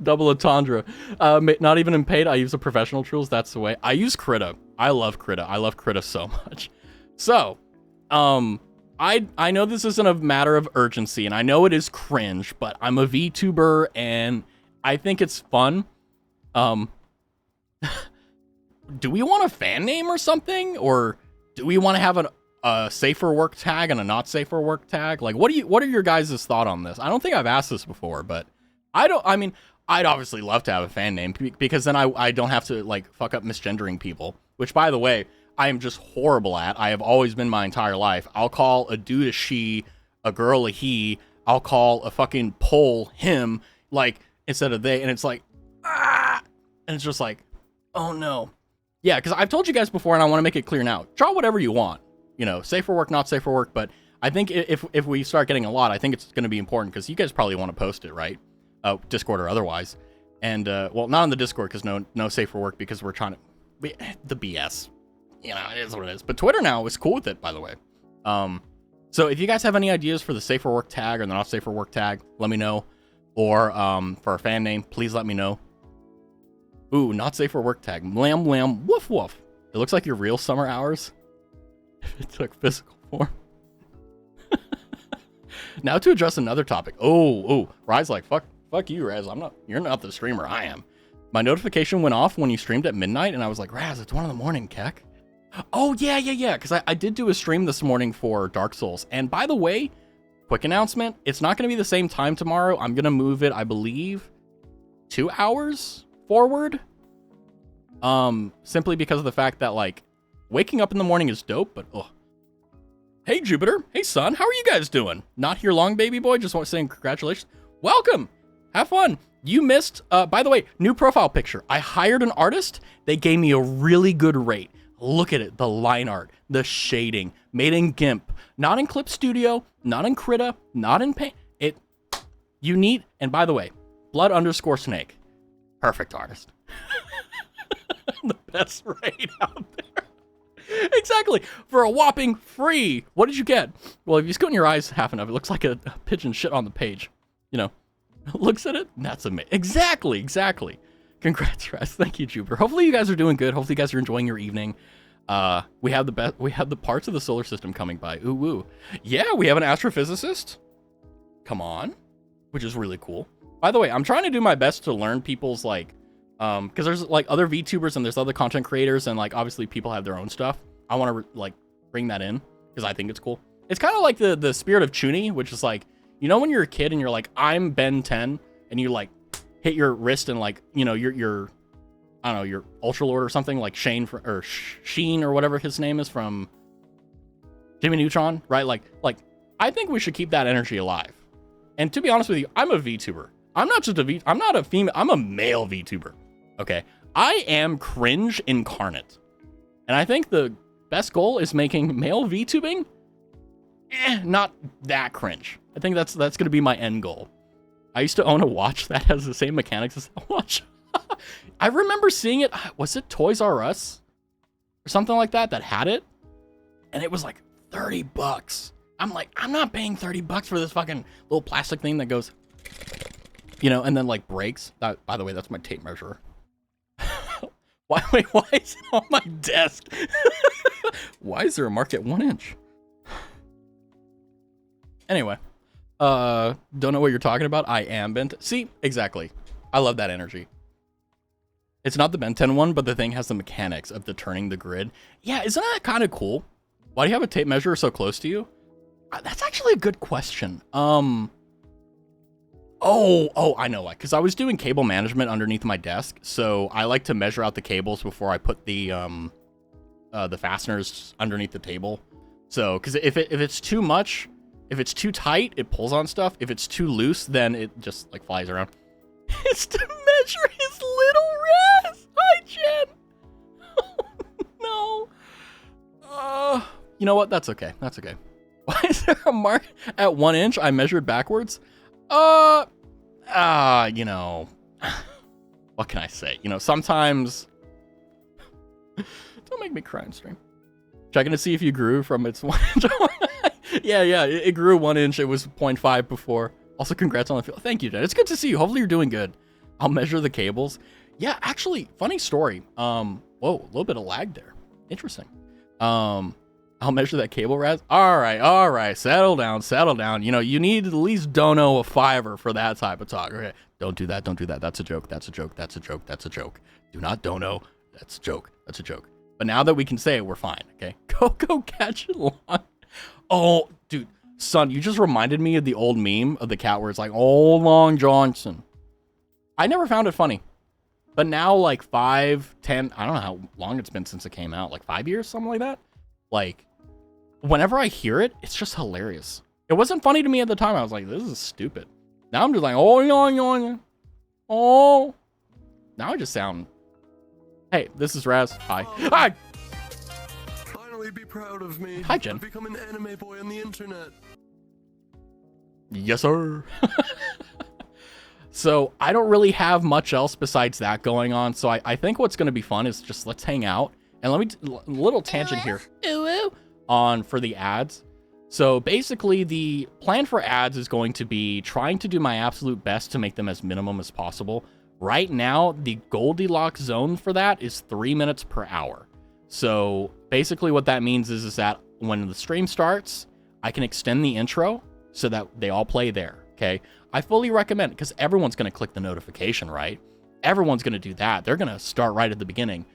Double entendre. Not even in paid. I use the professional tools. That's the way. I use Krita. I love Krita. I love Krita so much. So, I know this isn't a matter of urgency, and I know it is cringe, but I'm a VTuber, and I think it's fun. Do we want a fan name or something, or do we want to have a safer work tag and a not safer work tag? Like, what are your guys' thought on this? I don't think I've asked this before, but I mean, I'd obviously love to have a fan name, because then I don't have to like fuck up misgendering people, which, by the way, I am just horrible at. I have always been my entire life. I'll call a dude a she, a girl a he. I'll call a fucking pole him, like, instead of they, and it's like, and it's just like, oh no. Yeah, because I've told you guys before, and I want to make it clear now. Draw whatever you want. You know, safe for work, not safe for work. But I think if we start getting a lot, I think it's going to be important, because you guys probably want to post it, right? Discord or otherwise. And, well, not on the Discord, because no safe for work, because we're trying to... the BS. You know, it is what it is. But Twitter now is cool with it, by the way. So if you guys have any ideas for the safe for work tag or the not safe for work tag, let me know. Or for a fan name, please let me know. Ooh, not safe for work tag. Lamb, lamb, woof, woof. It looks like your real summer hours. If it took physical form. Now to address another topic. Oh, Rise like, fuck you, Raz. You're not the streamer, I am. My notification went off when you streamed at midnight, and I was like, Raz, it's 1 a.m, Keck. Oh, yeah, because I did do a stream this morning for Dark Souls. And by the way, quick announcement, it's not going to be the same time tomorrow. I'm going to move it, I believe, 2 hours forward. Simply because of the fact that, like, waking up in the morning is dope, but, ugh. Hey, Jupiter. Hey, son. How are you guys doing? Not here long, baby boy. Just want to say congratulations. Welcome. Have fun. You missed, by the way, new profile picture. I hired an artist. They gave me a really good rate. Look at it. The line art, the shading, made in GIMP, not in Clip Studio, not in Krita, not in Paint. You need, and by the way, blood_snake. Perfect artist. The best rate out there. Exactly. For a whopping free. What did you get? Well, if you squint your eyes half enough, it looks like a pigeon shit on the page. You know, looks at it. That's amazing. Exactly. Congrats, Raz. Thank you, Jupiter. Hopefully you guys are doing good. Hopefully you guys are enjoying your evening. We have the parts of the solar system coming by. Ooh, woo. Yeah, we have an astrophysicist. Come on. Which is really cool. By the way, I'm trying to do my best to learn people's, like, because there's, like, other VTubers and there's other content creators, and, like, obviously people have their own stuff. I want to, like, bring that in, because I think it's cool. It's kind of like the spirit of Chuny, which is, like, you know when you're a kid and you're like, I'm Ben 10, and you, like, hit your wrist and, like, you know, your I don't know, your Ultra Lord or something, like Sheen or whatever his name is from Jimmy Neutron, right? Like, I think we should keep that energy alive. And to be honest with you, I'm a VTuber. I'm not just I'm not a female, I'm a male VTuber. Okay. I am cringe incarnate. And I think the best goal is making male VTubing not that cringe. I think that's going to be my end goal. I used to own a watch that has the same mechanics as that watch. I remember seeing it. Was it Toys R Us or something like that had it? And it was like $30. I'm like, I'm not paying $30 for this fucking little plastic thing that goes, you know, and then like breaks. That, by the way, that's my tape measure. Why is it on my desk? Why is there a mark at 1 inch? Anyway, don't know what you're talking about. I am bent. See, exactly. I love that energy. It's not the Ben 10 one, but the thing has the mechanics of the turning the grid. Yeah, isn't that kind of cool? Why do you have a tape measure so close to you? That's actually a good question. Oh, I know why. Because I was doing cable management underneath my desk, so I like to measure out the cables before I put the fasteners underneath the table. So, because if it's too much, if it's too tight, it pulls on stuff. If it's too loose, then it just like flies around. It's to measure his little Raz. Hi, Jen. Oh, no. You know what? That's okay. That's okay. Why is there a mark at 1 inch? I measured backwards. You know, what can I say? You know, sometimes, don't make me cry on stream. Checking to see if you grew from its 1 inch. Yeah, it grew 1 inch. It was 0.5 before. Also, congrats on the field. Thank you, Jen. It's good to see you. Hopefully you're doing good. I'll measure the cables. Yeah, actually, funny story. Whoa, a little bit of lag there. Interesting. I'll measure that cable, Raz. All right. Settle down. You know, you need at least dono a $5 for that type of talk. Okay, don't do that. That's a joke. Do not dono. That's a joke. But now that we can say it, we're fine. Okay, go catch it long. Oh, dude, son, you just reminded me of the old meme of the cat where it's like, "Oh, Long Johnson." I never found it funny, but now like 5, 10, I don't know how long it's been since it came out, like 5 years, something like that. Like, whenever I hear it, it's just hilarious. It wasn't funny to me at the time. I was like, this is stupid. Now I'm just like, oh. Now I just sound, hey, this is Raz. Hi. Hi. Finally be proud of me. Hi, Jen. I've become an anime boy on the internet. Yes, sir. So I don't really have much else besides that going on. So I think what's going to be fun is just let's hang out. And let me, a little tangent here. On for the ads. So basically the plan for ads is going to be trying to do my absolute best to make them as minimum as possible. Right now, the Goldilocks zone for that is 3 minutes per hour. So basically what that means is that when the stream starts, I can extend the intro so that they all play there, okay? I fully recommend it because everyone's going to click the notification, right? Everyone's going to do that. They're going to start right at the beginning.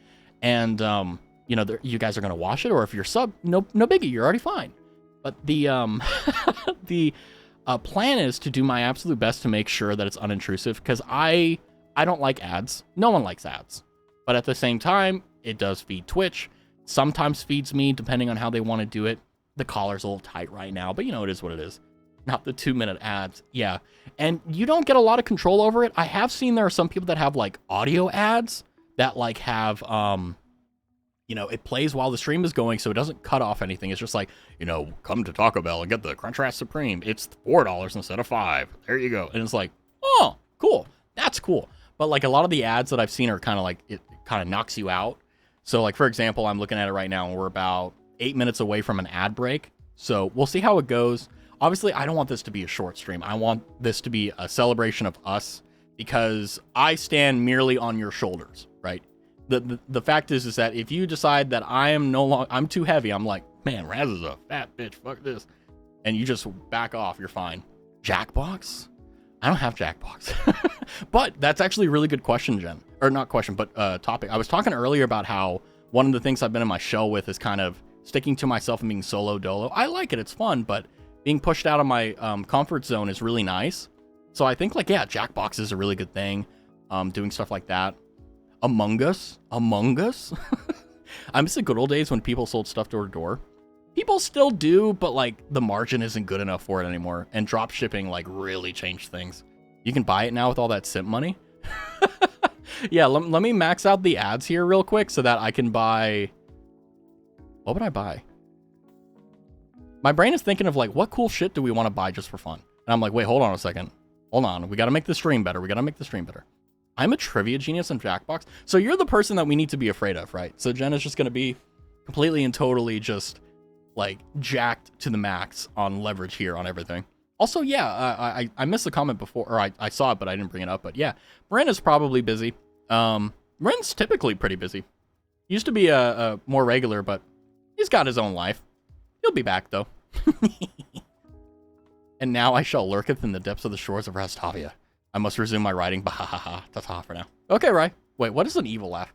And, you know, you guys are going to watch it, or if you're sub, no biggie, you're already fine. But the plan is to do my absolute best to make sure that it's unintrusive, because I don't like ads. No one likes ads. But at the same time, it does feed Twitch. Sometimes feeds me, depending on how they want to do it. The collar's a little tight right now, but you know, it is what it is. Not the 2-minute ads. Yeah. And you don't get a lot of control over it. I have seen there are some people that have like audio ads that like have, you know, it plays while the stream is going, so it doesn't cut off anything. It's just like, you know, come to Taco Bell and get the Crunchwrap Supreme. It's $4 instead of $5. There you go. And it's like, oh, cool. That's cool. But like a lot of the ads that I've seen are kind of like, it kind of knocks you out. So like, for example, I'm looking at it right now and we're about 8 minutes away from an ad break. So we'll see how it goes. Obviously, I don't want this to be a short stream. I want this to be a celebration of us, because I stand merely on your shoulders, right? The fact is that if you decide that I'm too heavy, I'm like, man, Raz is a fat bitch, fuck this, and you just back off, you're fine. Jackbox? I don't have Jackbox. But that's actually a really good question, Jen. Or not question, but topic. I was talking earlier about how one of the things I've been in my shell with is kind of sticking to myself and being solo dolo. I like it, it's fun, but being pushed out of my comfort zone is really nice. So I think, like, yeah, Jackbox is a really good thing. Doing stuff like that. Among Us. I miss the good old days when people sold stuff door to door. People still do, but like the margin isn't good enough for it anymore. And drop shipping like really changed things. You can buy it now with all that simp money. Yeah, let me max out the ads here real quick so that I can buy. What would I buy? My brain is thinking of like, what cool shit do we want to buy just for fun? And I'm like, wait, hold on a second. Hold on. We got to make the stream better. I'm a trivia genius in Jackbox. So you're the person that we need to be afraid of, right? So Jen is just going to be completely and totally just like jacked to the max on leverage here on everything. Also, yeah, I missed the comment before, or I saw it, but I didn't bring it up. But yeah, Bren is probably busy. Bren's typically pretty busy. He used to be a more regular, but he's got his own life. He'll be back though. And now I shall lurketh in the depths of the shores of Rastavia. I must resume my writing. Bahaha. That's ha for now. Okay, Rai. Wait, what is an evil laugh?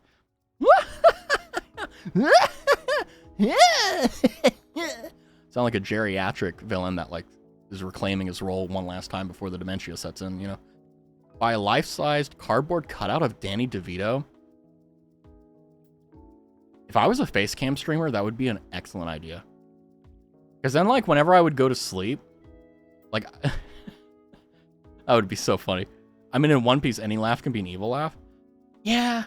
Sound like a geriatric villain that like is reclaiming his role one last time before the dementia sets in, you know. Buy a life-sized cardboard cutout of Danny DeVito. If I was a face cam streamer, that would be an excellent idea. Because then, like, whenever I would go to sleep, like, that would be so funny. I mean, in One Piece, any laugh can be an evil laugh. Yeah.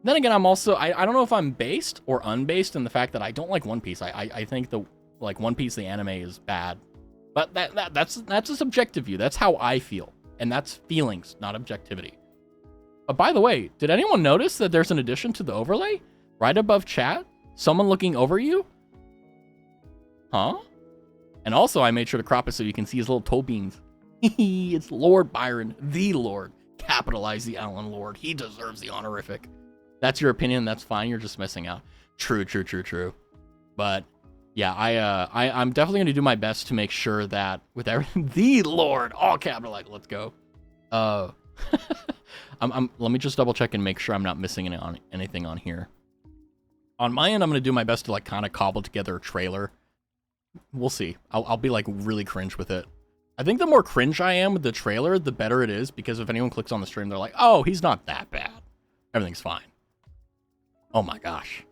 Then again, I'm also, I don't know if I'm based or unbased in the fact that I don't like One Piece. I think One Piece, the anime, is bad. But that's a subjective view. That's how I feel. And that's feelings, not objectivity. But by the way, did anyone notice that there's an addition to the overlay? Right above chat? Someone looking over you? Huh? And also, I made sure to crop it so you can see his little toe beans. It's Lord Byron, the Lord. Capitalize the Allen Lord. He deserves the honorific. That's your opinion. That's fine. You're just missing out. True. But yeah, I'm definitely going to do my best to make sure that with everything, the Lord, all capitalized. Let's go. Let me just double check and make sure I'm not missing anything on here. On my end, I'm going to do my best to like kind of cobble together a trailer. We'll see. I'll be like really cringe with it. I think the more cringe I am with the trailer, the better it is, because if anyone clicks on the stream, they're like, oh, he's not that bad. Everything's fine. Oh my gosh.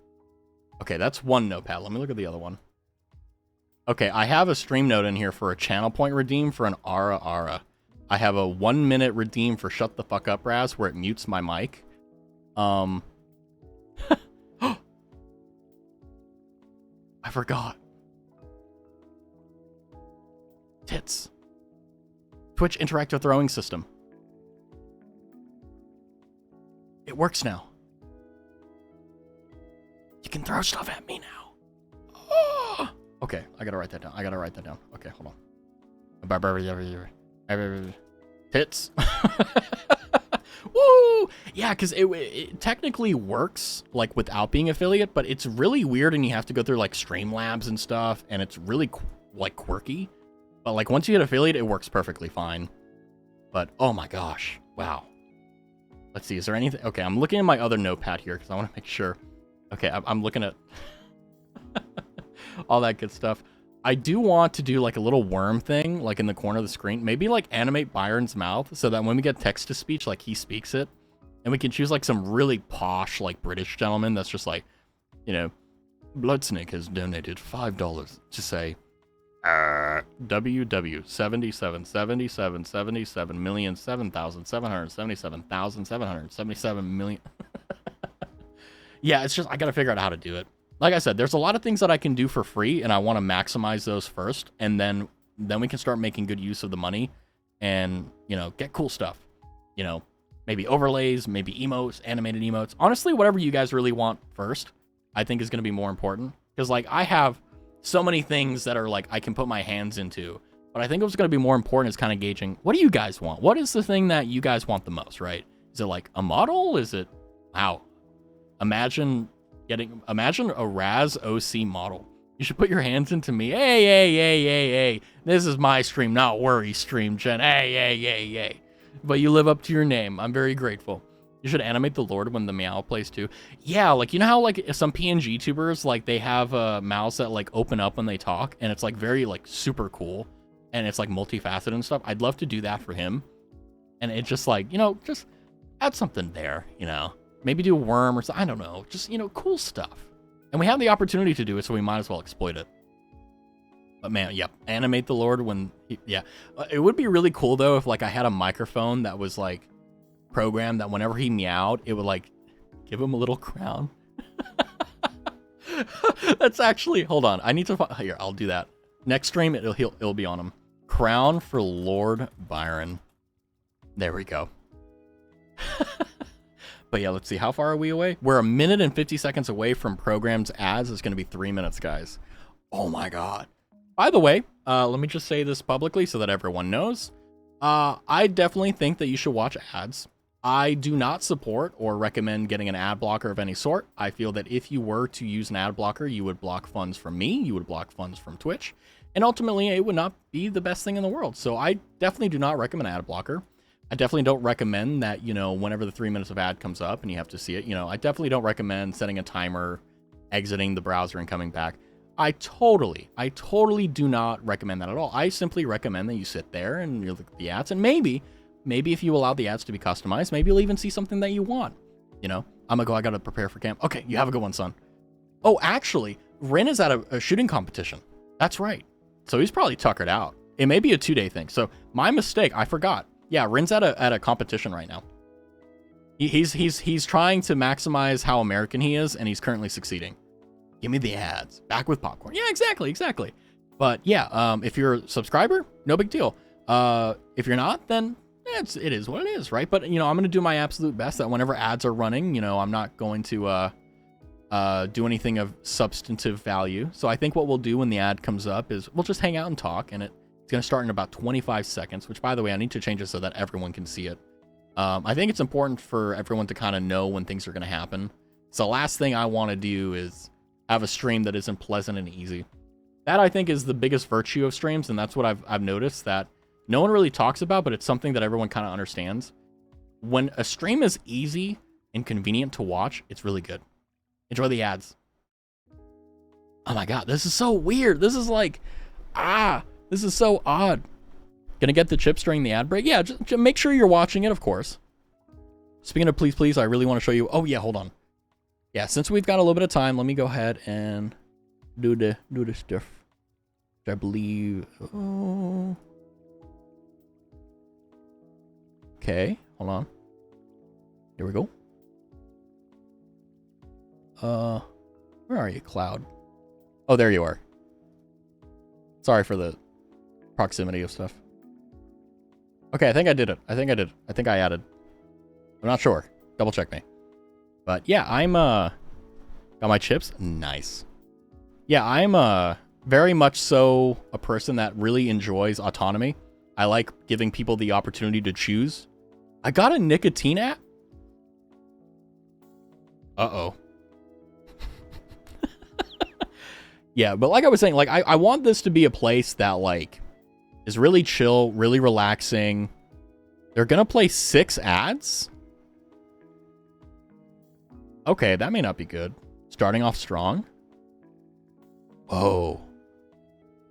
Okay, that's one notepad. Let me look at the other one. Okay, I have a stream note in here for a channel point redeem for an Ara. I have a 1 minute redeem for Shut the Fuck Up Raz, where it mutes my mic. I forgot. Tits. Twitch interactive throwing system. It works now. You can throw stuff at me now. Oh! Okay, I gotta write that down. Okay, hold on. Tits. Woo! Yeah, because it technically works, like, without being affiliate, but it's really weird, and you have to go through, like, Streamlabs and stuff, and it's really, like, quirky. But, like, once you hit affiliate, it works perfectly fine. But, oh my gosh. Wow. Let's see, is there anything? Okay, I'm looking at my other notepad here, because I want to make sure. Okay, I'm looking at all that good stuff. I do want to do, like, a little worm thing, like, in the corner of the screen. Maybe, like, animate Byron's mouth, so that when we get text-to-speech, like, he speaks it. And we can choose, like, some really posh, like, British gentleman that's just like, you know, Bloodsnake has donated $5 to say, WW 77,777,777,777,777 Yeah, it's just, I gotta figure out how to do it. Like I said, there's a lot of things that I can do for free, and I want to maximize those first, and then we can start making good use of the money and, you know, get cool stuff. You know, maybe overlays, maybe emotes, animated emotes. Honestly, whatever you guys really want first, I think is going to be more important. Because, like, I have so many things that are, like, I can put my hands into. But I think what's going to be more important is kind of gauging, what do you guys want? What is the thing that you guys want the most, right? Is it, like, a model? Is it, wow. Imagine a Raz OC model. You should put your hands into me. Hey. This is my stream, not worry stream, Jen. Hey. But you live up to your name. I'm very grateful. You should animate the Lord when the meow plays too. Yeah, like, you know how, like, some PNG tubers, like, they have mouths that, like, open up when they talk, and it's, like, very, like, super cool, and it's, like, multifaceted and stuff. I'd love to do that for him. And it just, like, you know, just add something there, you know. Maybe do a worm or something. I don't know. Just, you know, cool stuff. And we have the opportunity to do it, so we might as well exploit it. But man, yep. Animate the Lord when... yeah. It would be really cool, though, if, like, I had a microphone that was, like, programmed that whenever he meowed, it would, like, give him a little crown. That's actually... Hold on. I need to... Here, I'll do that. Next stream, it'll be on him. Crown for Lord Byron. There we go. But yeah, let's see. How far are we away? We're 1 minute and 50 seconds away from program's ads. It's going to be 3 minutes, guys. Oh my God. By the way, let me just say this publicly so that everyone knows. I definitely think that you should watch ads. I do not support or recommend getting an ad blocker of any sort. I feel that if you were to use an ad blocker, you would block funds from me, you would block funds from Twitch, and ultimately it would not be the best thing in the world. So I definitely do not recommend an ad blocker. I definitely don't recommend that, you know, whenever the 3 minutes of ad comes up and you have to see it, you know, I definitely don't recommend setting a timer, exiting the browser and coming back. I totally do not recommend that at all. I simply recommend that you sit there and you look at the ads, and maybe if you allow the ads to be customized, maybe you'll even see something that you want. You know, I'm gonna go, I gotta prepare for camp. Okay, you have a good one, son. Oh, actually, Rin is at a shooting competition. That's right. So he's probably tuckered out. It may be a 2-day thing. So my mistake, I forgot. Yeah, Rin's at a competition right now. He's trying to maximize how American he is, and he's currently succeeding. Give me the ads. Back with popcorn. Yeah, exactly. But yeah, if you're a subscriber, no big deal. If you're not, then it is what it is, right? But you know, I'm gonna do my absolute best that whenever ads are running, you know, I'm not going to do anything of substantive value. So I think what we'll do when the ad comes up is we'll just hang out and talk, and it's gonna start in about 25 seconds. Which, by the way, I need to change it so that everyone can see it. I think it's important for everyone to kind of know when things are gonna happen. So the last thing I want to do is have a stream that isn't pleasant and easy. That, I think, is the biggest virtue of streams, and that's what I've noticed that no one really talks about, but it's something that everyone kind of understands. When a stream is easy and convenient to watch, it's really good. Enjoy the ads. Oh my god, this is so weird. This is like, this is so odd. Gonna get the chips during the ad break? Yeah, just make sure you're watching it, of course. Speaking of please, I really want to show you. Oh yeah, hold on. Yeah, since we've got a little bit of time, let me go ahead and do the stuff. Which I believe. Oh. Okay, hold on. Here we go. Where are you, Cloud? Oh, there you are. Sorry for the proximity of stuff. Okay, I think I did it. I think I added. I'm not sure. Double check me. But yeah, I'm got my chips. Nice. Yeah, I'm very much so a person that really enjoys autonomy. I like giving people the opportunity to choose. I got a nicotine app. Uh-oh. Yeah, but like I was saying, like I want this to be a place that like is really chill, really relaxing. They're gonna play 6 ads. Okay, that may not be good. Starting off strong. Whoa.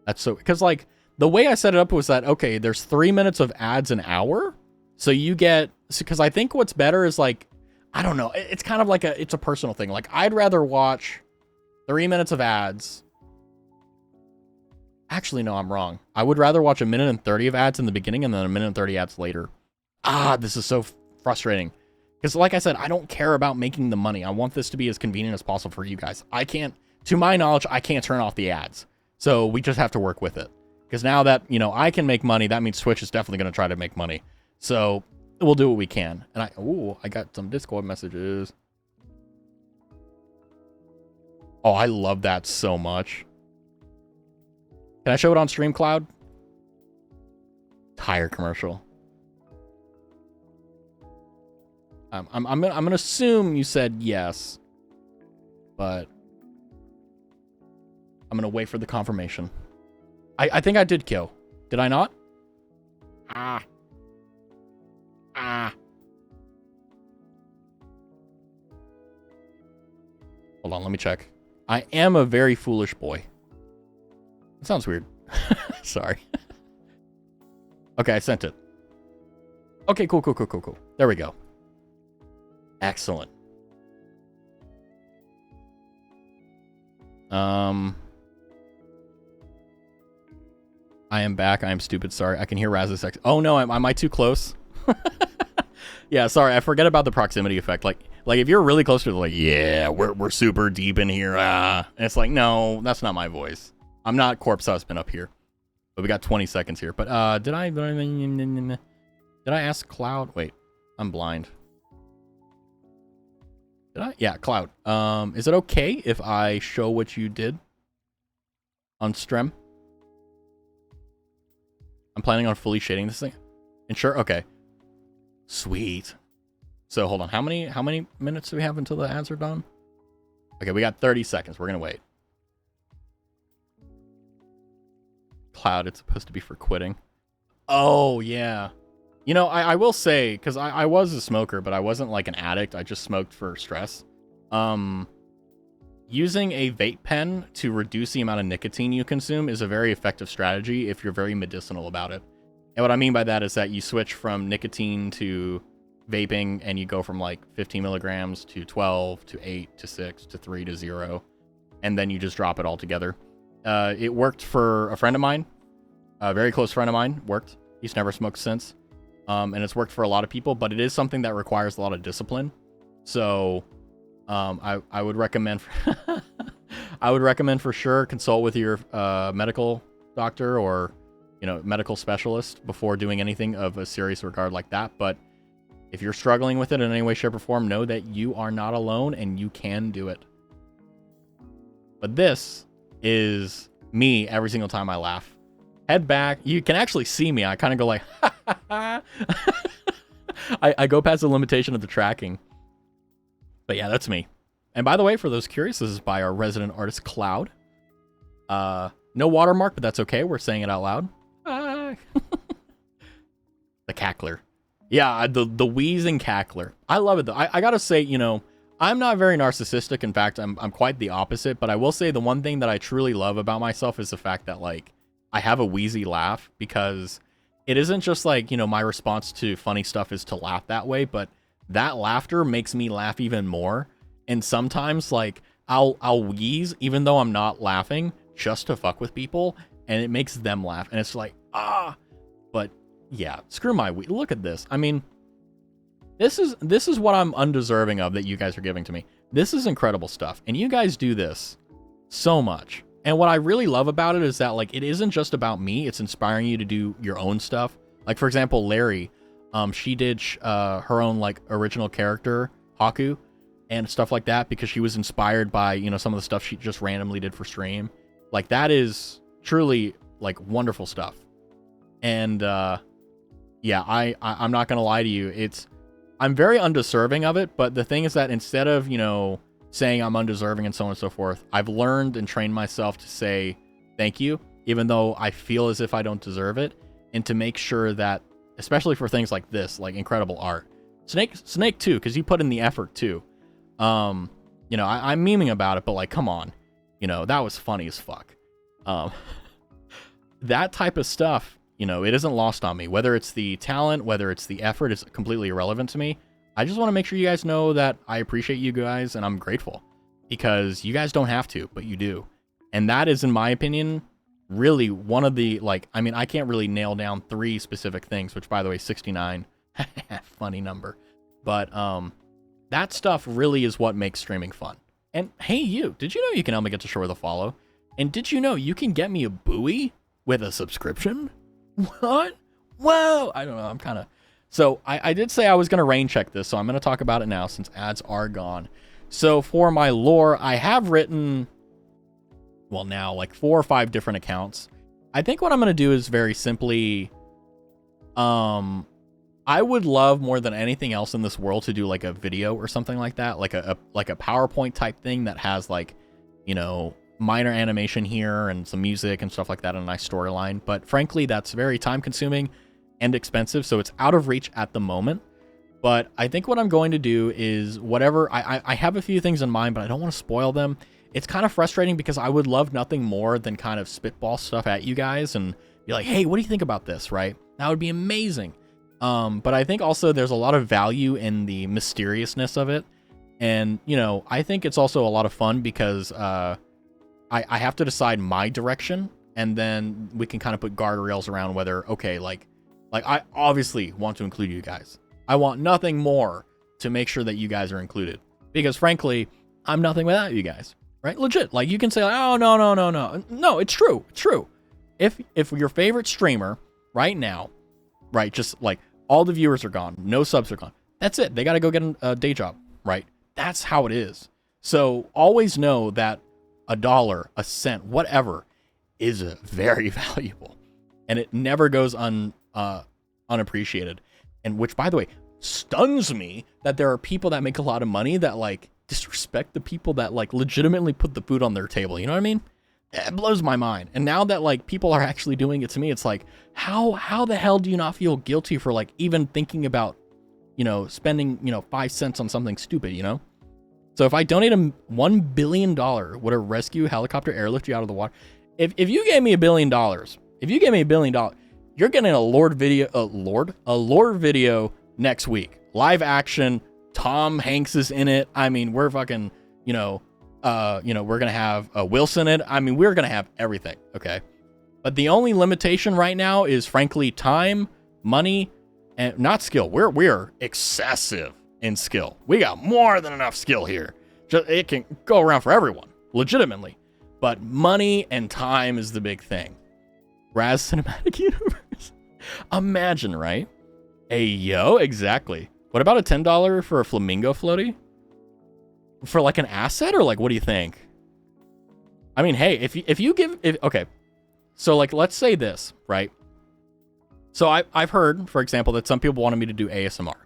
That's so, because like the way I set it up was that, okay, there's 3 minutes of ads an hour. So you get, because I think what's better is like, I don't know. It's kind of like it's a personal thing. Like I'd rather watch 3 minutes of ads. Actually, no, I'm wrong. I would rather watch 1:30 of ads in the beginning and then 1:30 ads later. This is so frustrating. Because like I said, I don't care about making the money. I want this to be as convenient as possible for you guys. I can't, to my knowledge, I can't turn off the ads. So we just have to work with it. Because now that, you know, I can make money, that means Twitch is definitely going to try to make money. So we'll do what we can. And I got some Discord messages. Oh, I love that so much. Can I show it on stream, Cloud? Tire commercial. I'm gonna assume you said yes, but I'm gonna wait for the confirmation. I think I did kill. Did I not? Hold on, let me check. I am a very foolish boy. That sounds weird. Sorry. Okay, I sent it. Okay, cool. There we go. Excellent. I am back. I am stupid. Sorry. I can hear Raz's sex. Oh no, am I too close? Yeah, sorry. I forget about the proximity effect. Like if you're really close to like, yeah, we're super deep in here. And it's like, no, that's not my voice. I'm not corpse husband up here. But we got 20 seconds here. But did I ask Cloud? Wait, I'm blind. Did I? Yeah, Cloud. Is it okay if I show what you did on stream? I'm planning on fully shading this thing. And sure, okay. Sweet. So hold on. How many minutes do we have until the ads are done? Okay, we got 30 seconds. We're gonna wait. Cloud, it's supposed to be for quitting. Oh yeah. You know, I will say, because I was a smoker, but I wasn't like an addict. I just smoked for stress. using a vape pen to reduce the amount of nicotine you consume is a very effective strategy if you're very medicinal about it. And what I mean by that is that you switch from nicotine to vaping and you go from like 15 milligrams to 12 to 8 to 6 to 3 to 0, and then you just drop it all together. It worked for a friend of mine, a very close friend of mine. Worked. He's never smoked since, and it's worked for a lot of people, but it is something that requires a lot of discipline. So I would recommend I would recommend for sure consult with your medical doctor or medical specialist before doing anything of a serious regard like that. But if you're struggling with it in any way, shape, or form, know that you are not alone and you can do it. But this is me every single time I laugh. Head back. You can actually see me. I kind of go like, I go past the limitation of the tracking. But yeah, that's me. And by the way, for those curious, this is by our resident artist, Cloud. No watermark, but that's okay. We're saying it out loud. The cackler. Yeah, the wheezing cackler. I love it, though. I gotta say, I'm not very narcissistic. In fact, I'm quite the opposite. But I will say the one thing that I truly love about myself is the fact that, like, I have a wheezy laugh, because it isn't just like, my response to funny stuff is to laugh that way, but that laughter makes me laugh even more. And sometimes, like, I'll wheeze even though I'm not laughing, just to fuck with people, and it makes them laugh. And it's like, but yeah, screw my wheeze. Look at this. I mean, this is what I'm undeserving of that you guys are giving to me. This is incredible stuff, and you guys do this so much. And what I really love about it is that, like, it isn't just about me. It's inspiring you to do your own stuff. Like, for example, Larry, she did her own, like, original character, Haku, and stuff like that, because she was inspired by, some of the stuff she just randomly did for stream. Like, that is truly, like, wonderful stuff. And, yeah, I'm not going to lie to you. I'm very undeserving of it, but the thing is that instead of, saying I'm undeserving and so on and so forth, I've learned and trained myself to say thank you, even though I feel as if I don't deserve it, and to make sure that, especially for things like this, like incredible art, Snake too, because you put in the effort too. I'm memeing about it, but like, come on, that was funny as fuck. That type of stuff, it isn't lost on me. Whether it's the talent, whether it's the effort, is completely irrelevant to me. I just want to make sure you guys know that I appreciate you guys and I'm grateful, because you guys don't have to, but you do. And that is, in my opinion, really one of the, like, I mean, I can't really nail down 3 specific things, which, by the way, 69, funny number. But that stuff really is what makes streaming fun. And hey, did you know you can help me get to shore with a follow? And did you know you can get me a buoy with a subscription? What? Whoa! I don't know, I'm kind of... So I did say I was going to rain check this, so I'm going to talk about it now since ads are gone. So for my lore, I have written, well, now like 4 or 5 different accounts. I think what I'm going to do is very simply, I would love more than anything else in this world to do like a video or something like that, like a PowerPoint type thing that has like, minor animation here and some music and stuff like that, and a nice storyline. But frankly, that's very time consuming and expensive, so it's out of reach at the moment. But I think what I'm going to do is whatever, I have a few things in mind, but I don't want to spoil them. It's kind of frustrating because I would love nothing more than kind of spitball stuff at you guys and be like, hey, what do you think about this, right? That would be amazing. But I think also there's a lot of value in the mysteriousness of it. And, I think it's also a lot of fun because I have to decide my direction, and then we can kind of put guardrails around whether, okay, like I obviously want to include you guys. I want nothing more to make sure that you guys are included, because frankly, I'm nothing without you guys, right? Legit. Like, you can say, oh, no, it's true. It's true. If your favorite streamer right now, right, just like all the viewers are gone, no subs are gone, that's it. They got to go get a day job, right? That's how it is. So always know that $1, a cent, whatever is very valuable, and it never goes unappreciated. And which, by the way, stuns me that there are people that make a lot of money that like disrespect the people that like legitimately put the food on their table. You know what I mean? It blows my mind. And now that like people are actually doing it to me, it's like, how the hell do you not feel guilty for like even thinking about, spending, 5 cents on something stupid, So if I donate $1 billion, would a rescue helicopter airlift you out of the water? If you gave me $1 billion, you're getting a Lord video next week. Live action. Tom Hanks is in it. I mean, we're fucking, we're gonna have Wilson in it. I mean, we're gonna have everything. Okay. But the only limitation right now is frankly time, money, and not skill. We're excessive in skill. We got more than enough skill here. It can go around for everyone, legitimately. But money and time is the big thing. Raz Cinematic Universe. Imagine, right? Exactly. What about a $10 for a flamingo floaty? For like an asset, or like, what do you think? I mean, hey, if you give, okay. So like, let's say this, right? So I've heard, for example, that some people wanted me to do ASMR.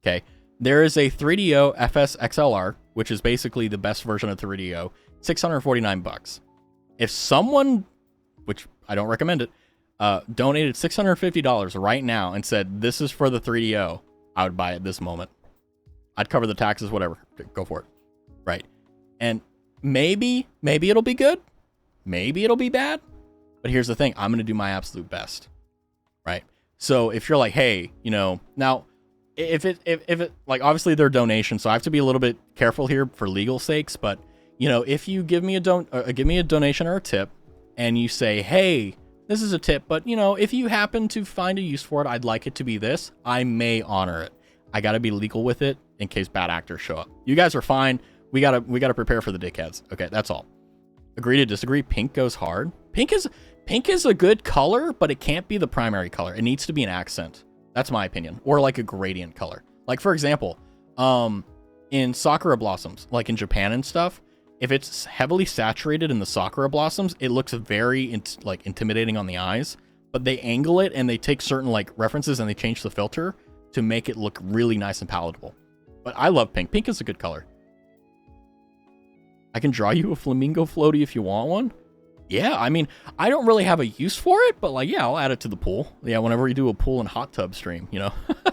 Okay. There is a 3DO FS XLR, which is basically the best version of 3DO, $649. If someone, which I don't recommend it, donated $650 right now and said, this is for the 3DO, I would buy it this moment. I'd cover the taxes, whatever. Go for it. Right. And maybe it'll be good. Maybe it'll be bad. But here's the thing. I'm going to do my absolute best. Right. So if you're like, hey, now if it like, obviously they're donations, so I have to be a little bit careful here for legal sakes. But if you give me a donation or a tip and you say, hey, this is a tip, but if you happen to find a use for it, I'd like it to be this, I may honor it. I got to be legal with it in case bad actors show up. You guys are fine. We got to prepare for the dickheads. Okay. That's all. Agree to disagree. Pink goes hard. Pink is a good color, but it can't be the primary color. It needs to be an accent. That's my opinion. Or like a gradient color. Like, for example, in Sakura blossoms, like in Japan and stuff, if it's heavily saturated in the Sakura blossoms, it looks very intimidating on the eyes, but they angle it and they take certain like references and they change the filter to make it look really nice and palatable. But I love pink. Pink is a good color. I can draw you a flamingo floaty if you want one. Yeah, I mean, I don't really have a use for it, but like, yeah, I'll add it to the pool. Yeah, whenever you do a pool and hot tub stream,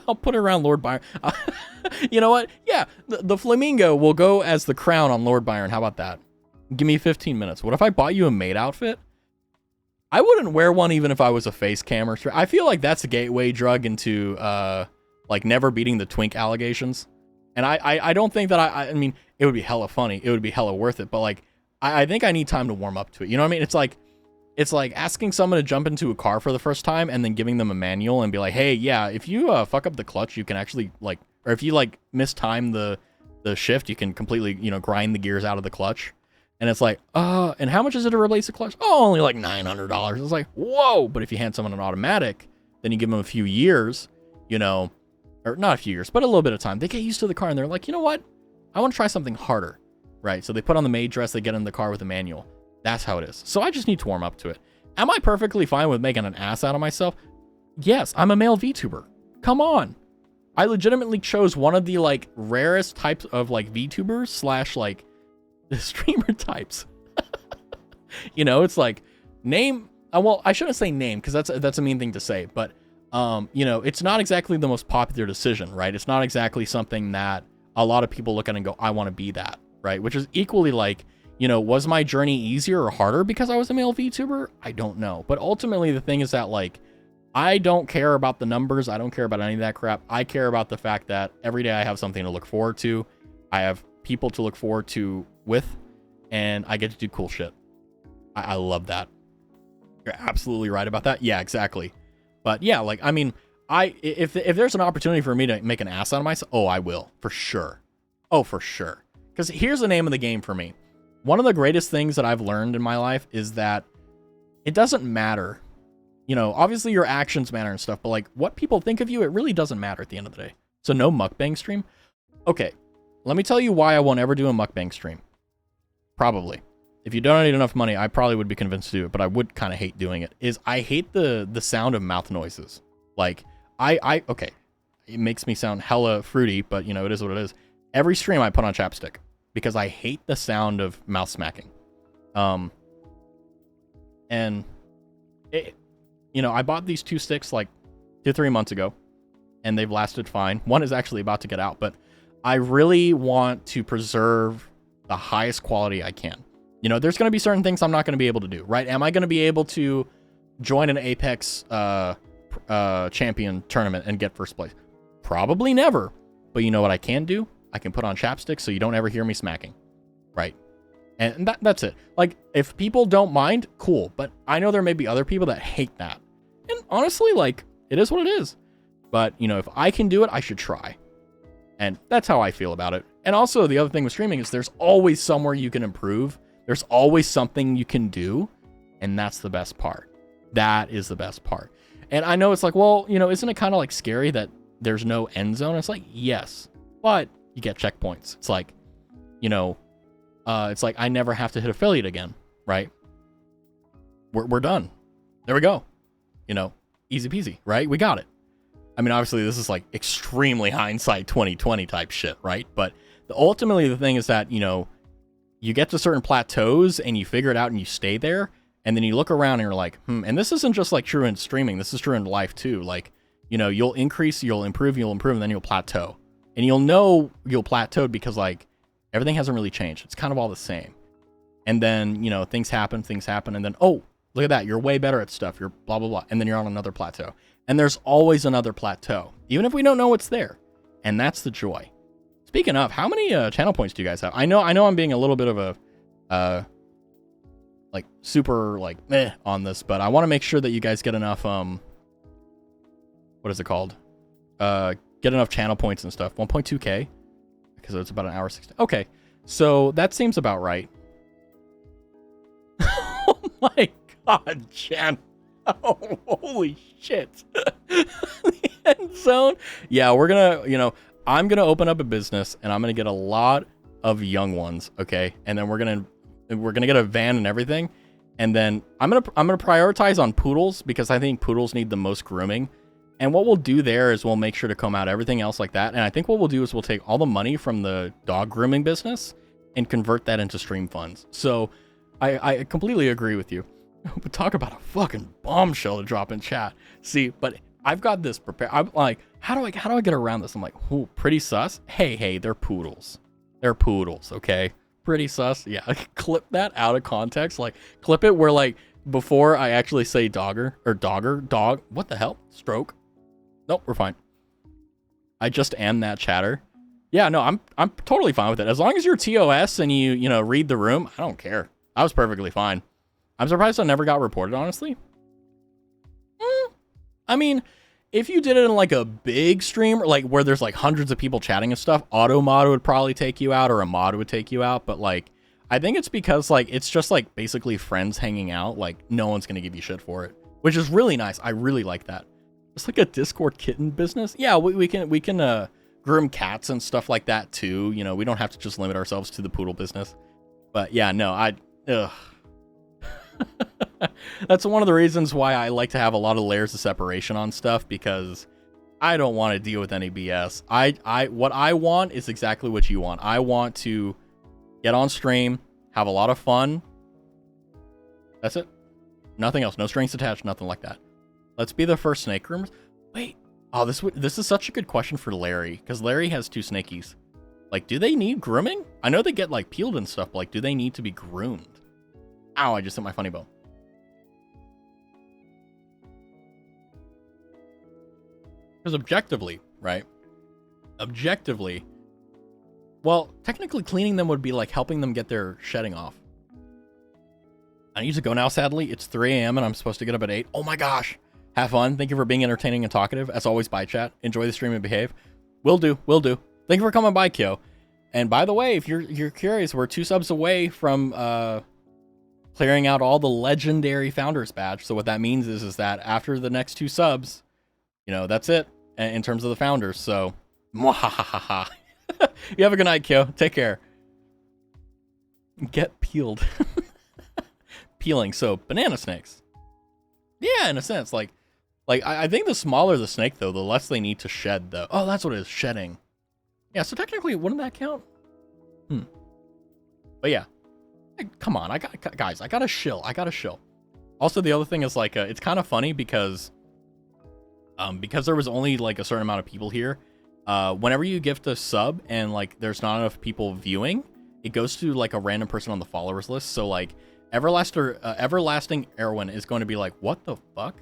I'll put it around Lord Byron. You know what? Yeah, the flamingo will go as the crown on Lord Byron. How about that? Give me 15 minutes. What if I bought you a maid outfit? I wouldn't wear one even if I was a face cam or I feel like that's a gateway drug into like never beating the twink allegations. And I don't think that I mean, it would be hella funny. It would be hella worth it. But like, I think I need time to warm up to it. You know what I mean? It's like asking someone to jump into a car for the first time and then giving them a manual and be like, hey, yeah, if you fuck up the clutch, you can actually like, or if you like mistime the shift, you can completely, grind the gears out of the clutch. And it's like, and how much is it to replace the clutch? Oh, only like $900. It's like, whoa. But if you hand someone an automatic, then you give them a few years, or not a few years, but a little bit of time. They get used to the car and they're like, you know what? I want to try something harder. Right, so they put on the maid dress, they get in the car with a manual. That's how it is. So I just need to warm up to it. Am I perfectly fine with making an ass out of myself? Yes, I'm a male VTuber. Come on. I legitimately chose one of the like rarest types of like VTubers slash like streamer types. It's like name. Well, I shouldn't say name because that's a mean thing to say. But it's not exactly the most popular decision, right? It's not exactly something that a lot of people look at and go, I want to be that. Right, which is equally like, was my journey easier or harder because I was a male VTuber? I don't know. But ultimately, the thing is that, like, I don't care about the numbers. I don't care about any of that crap. I care about the fact that every day I have something to look forward to. I have people to look forward to with, and I get to do cool shit. I love that. You're absolutely right about that. Yeah, exactly. But yeah, like, I mean, if there's an opportunity for me to make an ass out of myself, oh, I will. For sure. Oh, for sure. Because here's the name of the game for me. One of the greatest things that I've learned in my life is that it doesn't matter. Obviously your actions matter and stuff, but like what people think of you, it really doesn't matter at the end of the day. So no mukbang stream. Okay, let me tell you why I won't ever do a mukbang stream. Probably. If you donate enough money, I probably would be convinced to do it, but I would kind of hate doing it. I hate the sound of mouth noises. Like, okay, it makes me sound hella fruity, but it is what it is. Every stream I put on chapstick because I hate the sound of mouth smacking. And it, I bought these 2 sticks like 2-3 months ago and they've lasted fine. One is actually about to get out, but I really want to preserve the highest quality I can. You know, there's going to be certain things I'm not going to be able to do, right? Am I going to be able to join an Apex champion tournament and get first place? Probably never. But you know what I can do? I can put on chapstick so you don't ever hear me smacking, right? And that's it. Like, if people don't mind, cool. But I know there may be other people that hate that. And honestly, like, it is what it is. But, you know, if I can do it, I should try. And that's how I feel about it. And also, the other thing with streaming is there's always somewhere you can improve. There's always something you can do. And that's the best part. That is the best part. And I know it's like, well, you know, isn't it kind of like scary that there's no end zone? It's like, yes. But you get checkpoints. It's like, you know, it's like I never have to hit affiliate again, right? We're done. There we go. You know, easy peasy, right? We got it. I mean, obviously, this is like extremely hindsight 2020 type shit, right? But ultimately, the thing is that, you know, you get to certain plateaus and you figure it out and you stay there. And then you look around and you're like, and this isn't just like true in streaming. This is true in life too. Like, you know, you'll increase, you'll improve, and then you'll plateau. And you'll know you'll plateaued because like everything hasn't really changed. It's kind of all the same. And then, you know, things happen. And then, oh, look at that. You're way better at stuff. You're blah, blah, blah. And then you're on another plateau. And there's always another plateau, even if we don't know what's there. And that's the joy. Speaking of, how many channel points do you guys have? I know I'm being a little bit of a, like super like meh on this, but I want to make sure that you guys get enough, what is it called? Get enough channel points and stuff. 1.2K, because it's about an hour 60. Okay. So that seems about right. Oh my God, Jen. Oh, holy shit. The end zone. Yeah, we're gonna, you know, I'm gonna open up a business and I'm gonna get a lot of young ones, okay? And then we're gonna get a van and everything. And then I'm gonna prioritize on poodles because I think poodles need the most grooming. And what we'll do there is we'll make sure to comb out everything else like that. And I think what we'll do is we'll take all the money from the dog grooming business and convert that into stream funds. So I completely agree with you. But talk about a fucking bombshell to drop in chat. See, but I've got this prepared. I'm like, how do I get around this? I'm like, ooh, pretty sus. Hey, they're poodles. They're poodles, okay? Pretty sus. Yeah, clip that out of context. Like, clip it where like before I actually say dogger or dog. What the hell? Stroke. Nope, we're fine. I just am that chatter. Yeah, no, I'm totally fine with it. As long as you're TOS and you know, read the room, I don't care. I was perfectly fine. I'm surprised I never got reported, honestly. I mean, if you did it in like a big stream, or like where there's like hundreds of people chatting and stuff, auto mod would probably take you out or a mod would take you out. But like, I think it's because like, it's just like basically friends hanging out. Like no one's going to give you shit for it, which is really nice. I really like that. It's like a Discord kitten business. Yeah, we can groom cats and stuff like that too. You know, we don't have to just limit ourselves to the poodle business. But yeah, no, ugh. That's one of the reasons why I like to have a lot of layers of separation on stuff, because I don't want to deal with any BS. What I want is exactly what you want. I want to get on stream, have a lot of fun. That's it. Nothing else. No strings attached. Nothing like that. Let's be the first snake groomers. Wait. Oh, this is such a good question for Larry, because Larry has 2 snakies. Like, do they need grooming? I know they get like peeled and stuff, but like, do they need to be groomed? Ow, I just hit my funny bone. Because objectively, right? Objectively, well, technically cleaning them would be like helping them get their shedding off. I need to go now, sadly. It's 3 a.m. and I'm supposed to get up at 8. Oh my gosh. Have fun. Thank you for being entertaining and talkative. As always, bye, chat. Enjoy the stream and behave. Will do. Thank you for coming by, Kyo. And by the way, if you're curious, we're 2 subs away from clearing out all the legendary founders badge. So what that means is that after the next 2 subs, you know, that's it in terms of the founders. So, mwahahaha. You have a good night, Kyo. Take care. Get peeled. Peeling. So, banana snakes. Yeah, in a sense. Like I think the smaller the snake, though, the less they need to shed, though. Oh, that's what it is. Shedding. Yeah, so technically, wouldn't that count? But yeah. Come on. I got a shill. Also, the other thing is, like, it's kind of funny because there was only, like, a certain amount of people here, whenever you gift a sub and like there's not enough people viewing, it goes to like a random person on the followers list. So like Everlasting Erwin is going to be like, what the fuck?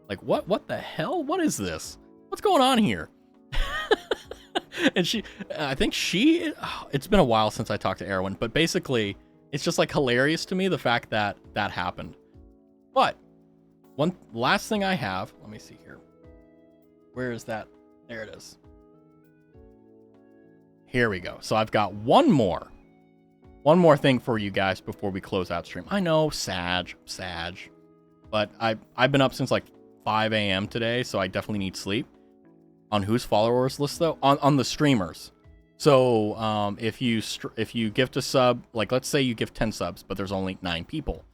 Like what the hell? What is this? What's going on here? And I think it's been a while since I talked to Erwin, but basically it's just like hilarious to me the fact that that happened. But one last thing I have, let me see here. Where is that? There it is. Here we go. So I've got one more thing for you guys before we close out stream. I know, Sag, but I've been up since like 5 a.m. today, so I definitely need sleep. On whose followers list though? On the streamers. So if you gift a sub, like let's say you gift 10 subs, but there's only 9 people,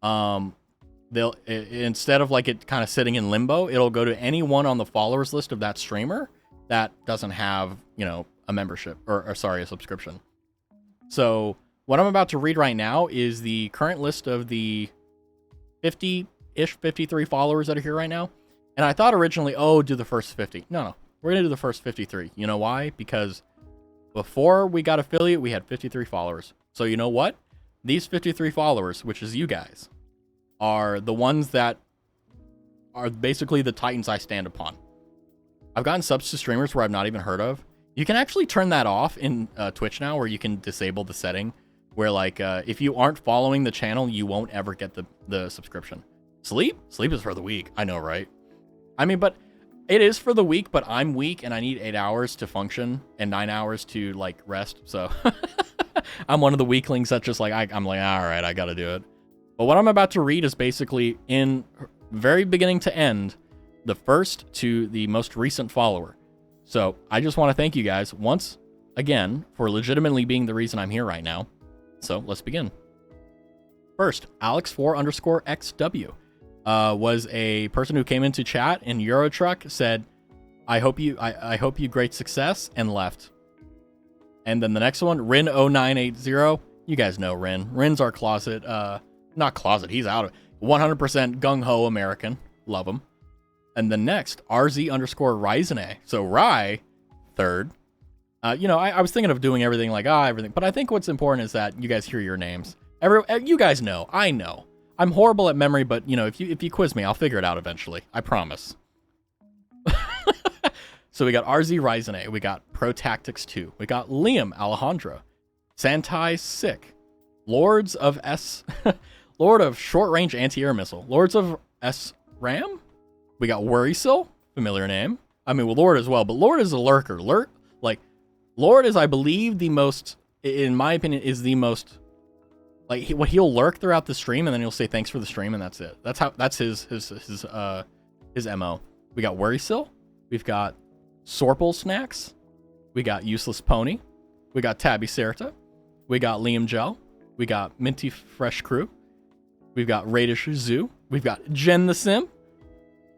they'll instead of like it kind of sitting in limbo, it'll go to anyone on the followers list of that streamer that doesn't have, you know, a membership or a subscription. So what I'm about to read right now is the current list of the 50-ish, 53 followers that are here right now. And I thought originally, do the first 50. No, we're going to do the first 53. You know why? Because before we got affiliate, we had 53 followers. So you know what? These 53 followers, which is you guys, are the ones that are basically the titans I stand upon. I've gotten subs to streamers where I've not even heard of. You can actually turn that off in Twitch now, where you can disable the setting where like if you aren't following the channel, you won't ever get the subscription. Sleep is for the weak. I know, right? I mean, but it is for the weak, but I'm weak and I need 8 hours to function and 9 hours to like rest. So I'm one of the weaklings that just like, I'm like, all right, I got to do it. But what I'm about to read is basically in very beginning to end, the first to the most recent follower. So I just want to thank you guys once again for legitimately being the reason I'm here right now. So let's begin. First, Alex4_XW. Was a person who came into chat in Eurotruck, said, I hope you great success, and left. And then the next one, Rin0980. You guys know Rin. Rin's our closet, not closet, he's out of it. 100% gung-ho American. Love him. And the next, RZ_Ryzene. So Rye, third. You know, I was thinking of doing everything like, everything. But I think what's important is that you guys hear your names. You guys know. I know. I'm horrible at memory, but, you know, if you quiz me, I'll figure it out eventually. I promise. So we got RZ Ryzene. We got Pro Tactics 2. We got Liam Alejandro. Santai Sick. Lord of Short Range Anti-Air Missile. Lords of S-Ram. We got Worrysill. Familiar name. I mean, well, Lord as well, but Lord is a lurker. Lord is, I believe, the most, in my opinion, is the most... Like he'll lurk throughout the stream and then he'll say thanks for the stream and that's it. That's his MO. We got Worrysill. We've got Sorple Snacks. We got Useless Pony. We got Tabby Serta. We got Liam Gel. We got Minty Fresh Crew. We've got Radish Zoo. We've got Jen the Sim.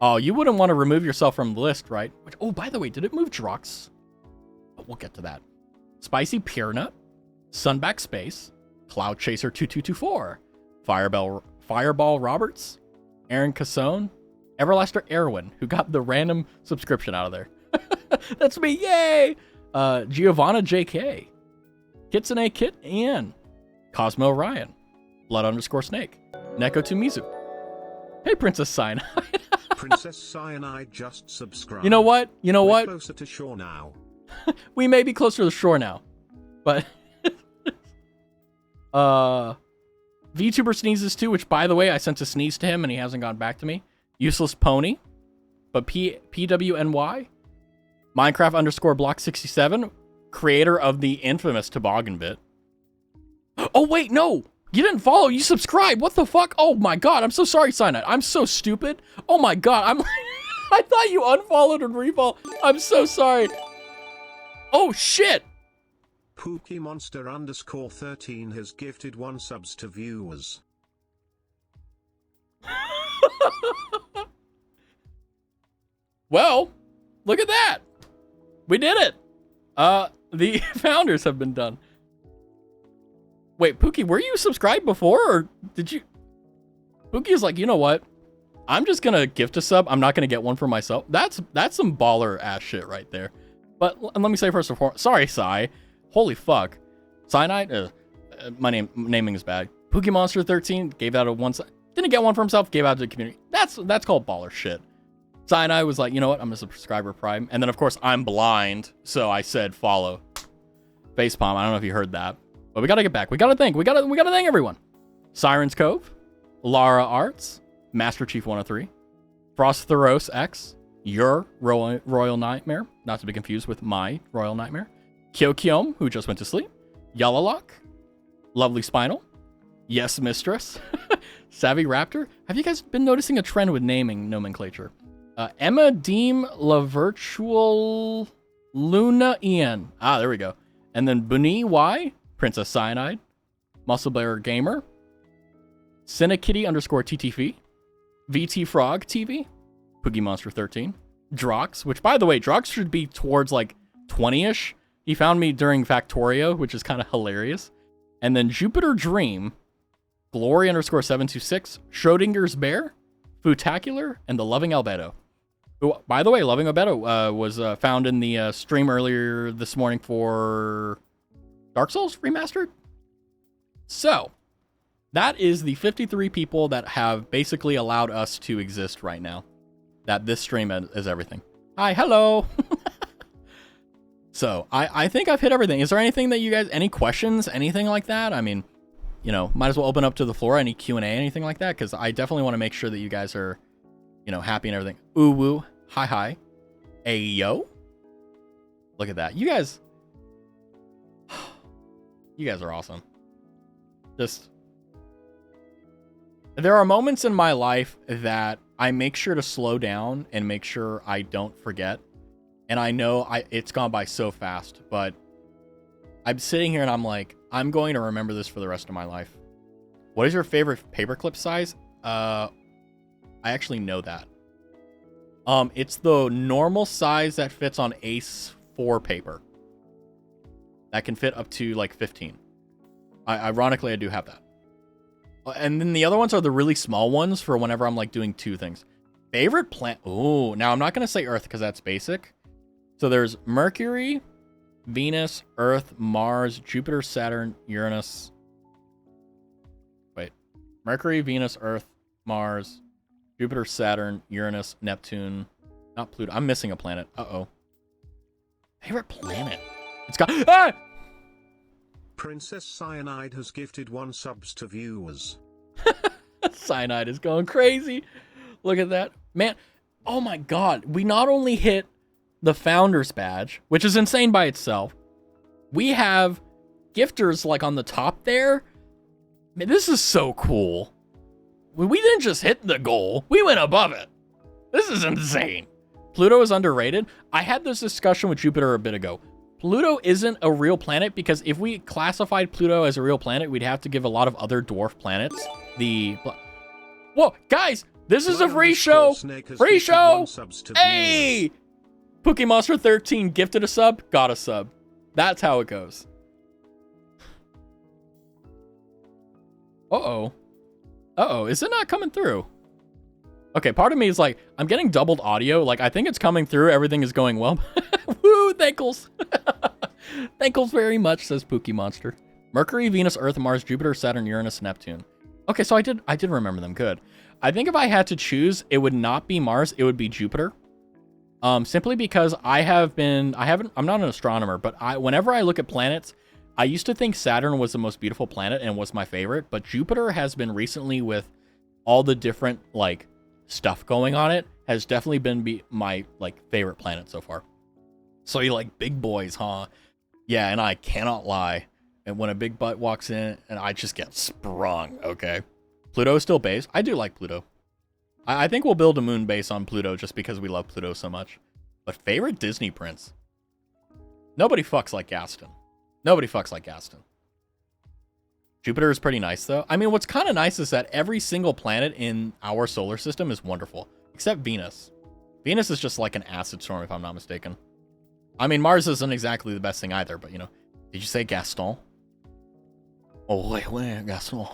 Oh, you wouldn't want to remove yourself from the list, right? Oh, by the way, did it move Drox? Oh, we'll get to that. Spicy Pure Nut. Sunback Space. Cloud Chaser 2224, Fireball Roberts, Aaron Cassone, Everlaster Erwin, who got the random subscription out of there. That's me, yay! Giovanna JK, Kitsune Kit Ian, Cosmo Ryan, Blood_Snake, Neko Tumizu. Hey, Princess Cyanide. Princess Cyanide just subscribed. You know what? We're closer to shore now. We may be closer to the shore now, but... VTuber Sneezes too, which by the way, I sent a sneeze to him and he hasn't gotten back to me. Useless Pony, but PWNY, Minecraft_Block67, creator of the infamous Toboggan Bit. Oh wait, no, you didn't follow, you subscribed. What the fuck? Oh my god, I'm so sorry, Cyanide. I'm so stupid. Oh my god, I thought you unfollowed and refollowed. I'm so sorry. Oh shit. PookieMonster_13 has gifted 1 subs to viewers. Well, look at that. We did it. The founders have been done. Wait, Pookie, were you subscribed before or did you? Pookie is like, you know what? I'm just gonna gift a sub. I'm not gonna get one for myself. That's some baller ass shit right there. But let me say first and foremost, sorry, Sai. Holy fuck. Cyanide, my naming is bad. Pokemon 13 gave out a one, didn't get one for himself, gave out to the community. That's called baller shit. Cyanide was like, you know what, I'm gonna subscriber Prime. And then of course I'm blind, so I said follow. Facepalm, I don't know if you heard that. But we gotta get back. We gotta thank everyone. Siren's Cove, Lara Arts, Master Chief 103, Frost Theros X, Your Royal Nightmare, not to be confused with my Royal Nightmare, Kyokyom, who just went to sleep, Yalalock, Lovely Spinal, Yes Mistress, Savvy Raptor. Have you guys been noticing a trend with naming nomenclature? Emma Deem La Virtual Luna Ian. Ah, there we go. And then Bunny Y, Princess Cyanide, Muscle Bear Gamer, Cinekitty _ TTV, VT Frog TV, Poogie Monster 13, Drox, which by the way, Drox should be towards like 20-ish. He found me during Factorio, which is kind of hilarious. And then Jupiter Dream, Glory _ 726, Schrodinger's Bear, Futacular, and the Loving Albedo. Who, by the way, Loving Albedo was found in the stream earlier this morning for Dark Souls Remastered. So, that is the 53 people that have basically allowed us to exist right now. That this stream is everything. Hi, hello! So, I think I've hit everything. Is there anything that you guys, any questions, anything like that? I mean, you know, might as well open up to the floor, any Q&A, anything like that, because I definitely want to make sure that you guys are, you know, happy and everything. Ooh woo, hi, ayo. Look at that. You guys are awesome. Just, there are moments in my life that I make sure to slow down and make sure I don't forget. And I know it's gone by so fast, but I'm sitting here and I'm like, I'm going to remember this for the rest of my life. What is your favorite paperclip size? I actually know that. It's the normal size that fits on Ace 4 paper. That can fit up to like 15. Ironically, I do have that. And then the other ones are the really small ones for whenever I'm like doing two things. Favorite plant? Oh, now I'm not going to say Earth because that's basic. So there's Mercury, Venus, Earth, Mars, Jupiter, Saturn, Uranus. Wait. Mercury, Venus, Earth, Mars, Jupiter, Saturn, Uranus, Neptune. Not Pluto. I'm missing a planet. Uh-oh. Favorite planet? It's got... Ah! Princess Cyanide has gifted 1 subs to viewers. Cyanide is going crazy. Look at that. Man, oh my god. We not only hit the Founders Badge, which is insane by itself. We have gifters like on the top there. Man, this is so cool. We didn't just hit the goal. We went above it. This is insane. Pluto is underrated. I had this discussion with Jupiter a bit ago. Pluto isn't a real planet because if we classified Pluto as a real planet, we'd have to give a lot of other dwarf planets the... Whoa, guys, this is a free show. Free show. Hey! Pokemon 13 gifted a sub, got a sub. That's how it goes. Uh-oh. Uh-oh, is it not coming through? Okay, part of me is like, I'm getting doubled audio. Like, I think it's coming through. Everything is going well. Woo, thankles. Thankles very much, says Pookie Monster. Mercury, Venus, Earth, Mars, Jupiter, Saturn, Uranus, Neptune. Okay, so I did remember them. Good. I think if I had to choose, it would not be Mars. It would be Jupiter. Simply because I'm not an astronomer, but whenever I look at planets, I used to think Saturn was the most beautiful planet and was my favorite, but Jupiter has been recently with all the different, like, stuff going on it, has definitely been my, like, favorite planet so far. So you like big boys, huh? Yeah, and I cannot lie. And when a big butt walks in, and I just get sprung, okay? Pluto is still base. I do like Pluto. I think we'll build a moon base on Pluto just because we love Pluto so much. But favorite Disney prince? Nobody fucks like Gaston. Nobody fucks like Gaston. Jupiter is pretty nice, though. I mean, what's kind of nice is that every single planet in our solar system is wonderful. Except Venus. Venus is just like an acid storm, if I'm not mistaken. I mean, Mars isn't exactly the best thing either, but, you know. Did you say Gaston? Oh, wait, Gaston.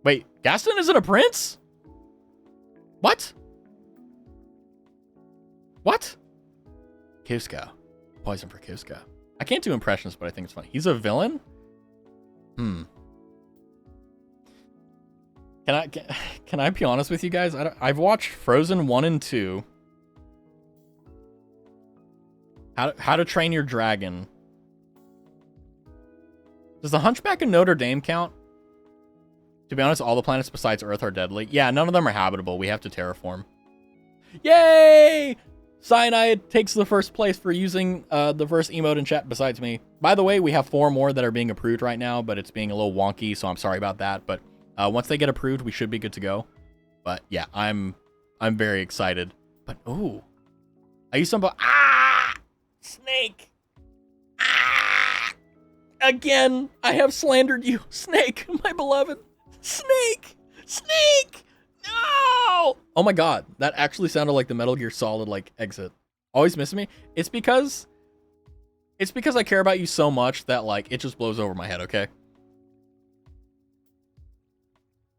Wait, Gaston isn't a prince? What? What? Kuzco. Poison for Kuzco. I can't do impressions, but I think it's funny. He's a villain? Can I be honest with you guys? I've watched Frozen 1 and 2. How to Train Your Dragon. Does the Hunchback of Notre Dame count? To be honest, all the planets besides Earth are deadly. Yeah, none of them are habitable. We have to terraform. Yay! Cyanide takes the first place for using the first emote in chat besides me. By the way, we have 4 more that are being approved right now, but it's being a little wonky, so I'm sorry about that. But once they get approved, we should be good to go. But yeah, I'm very excited. But ooh, I used some. Snake. Again, I have slandered you, Snake, my beloved. Snake. No! Oh my god, that actually sounded like the Metal Gear Solid like exit. Always missing me. It's because I care about you so much that like it just blows over my head, okay?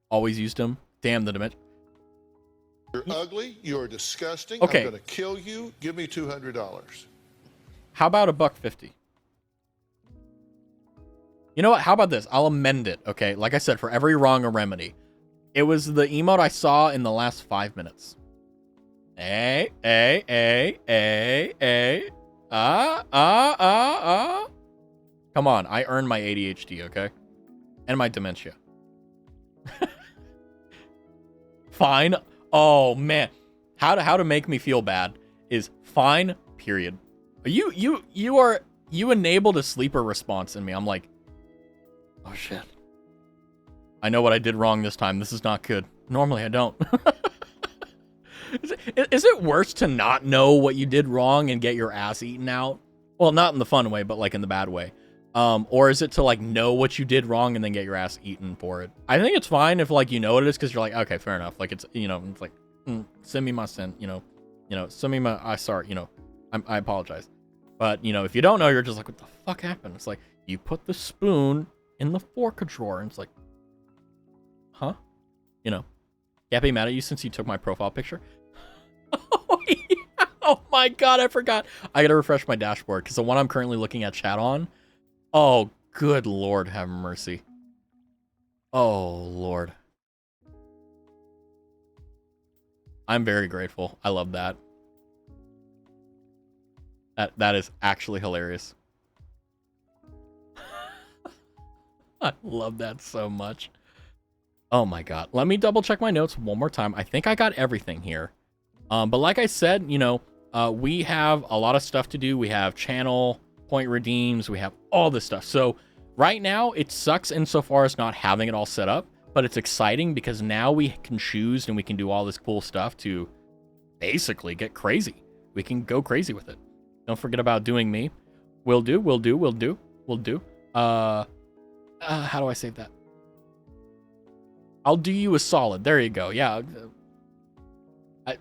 Always used him. Damn the dimension. You're ugly, you're disgusting. Okay. I'm gonna kill you. Give me $200. How about $1.50? You know what? How about this? I'll amend it, okay? Like I said, for every wrong, a remedy. It was the emote I saw in the last 5 minutes. Come on, I earned my ADHD, okay? And my dementia. Fine. Oh, man. How to make me feel bad is fine, period. You enabled a sleeper response in me. I'm like, oh shit. I know what I did wrong this time. This is not good. Normally I don't. Is it worse to not know what you did wrong and get your ass eaten out? Well, not in the fun way, but like in the bad way. Or is it to like know what you did wrong and then get your ass eaten for it? I think it's fine if like you know what it is because you're like, okay, fair enough. Like it's, you know, it's like, send me my sin, you know, send me my, sorry, you know, I apologize. But, you know, if you don't know, you're just like, what the fuck happened? It's like, you put the spoon in the fork drawer, and it's like, huh? You know, can't be mad at you since you took my profile picture. Oh, yeah. Oh my god, I forgot. I gotta refresh my dashboard, because the one I'm currently looking at chat on, oh, good lord, have mercy. Oh, lord. I'm very grateful. I love that. That is actually hilarious. I love that so much. Oh my god. Let me double check my notes one more time. I think I got everything here. But like I said, you know, we have a lot of stuff to do. We have channel, point redeems, we have all this stuff. So right now it sucks insofar as not having it all set up, but it's exciting because now we can choose and we can do all this cool stuff to basically get crazy. We can go crazy with it. Don't forget about doing me. Will do. How do I save that? I'll do you a solid. There you go. Yeah. I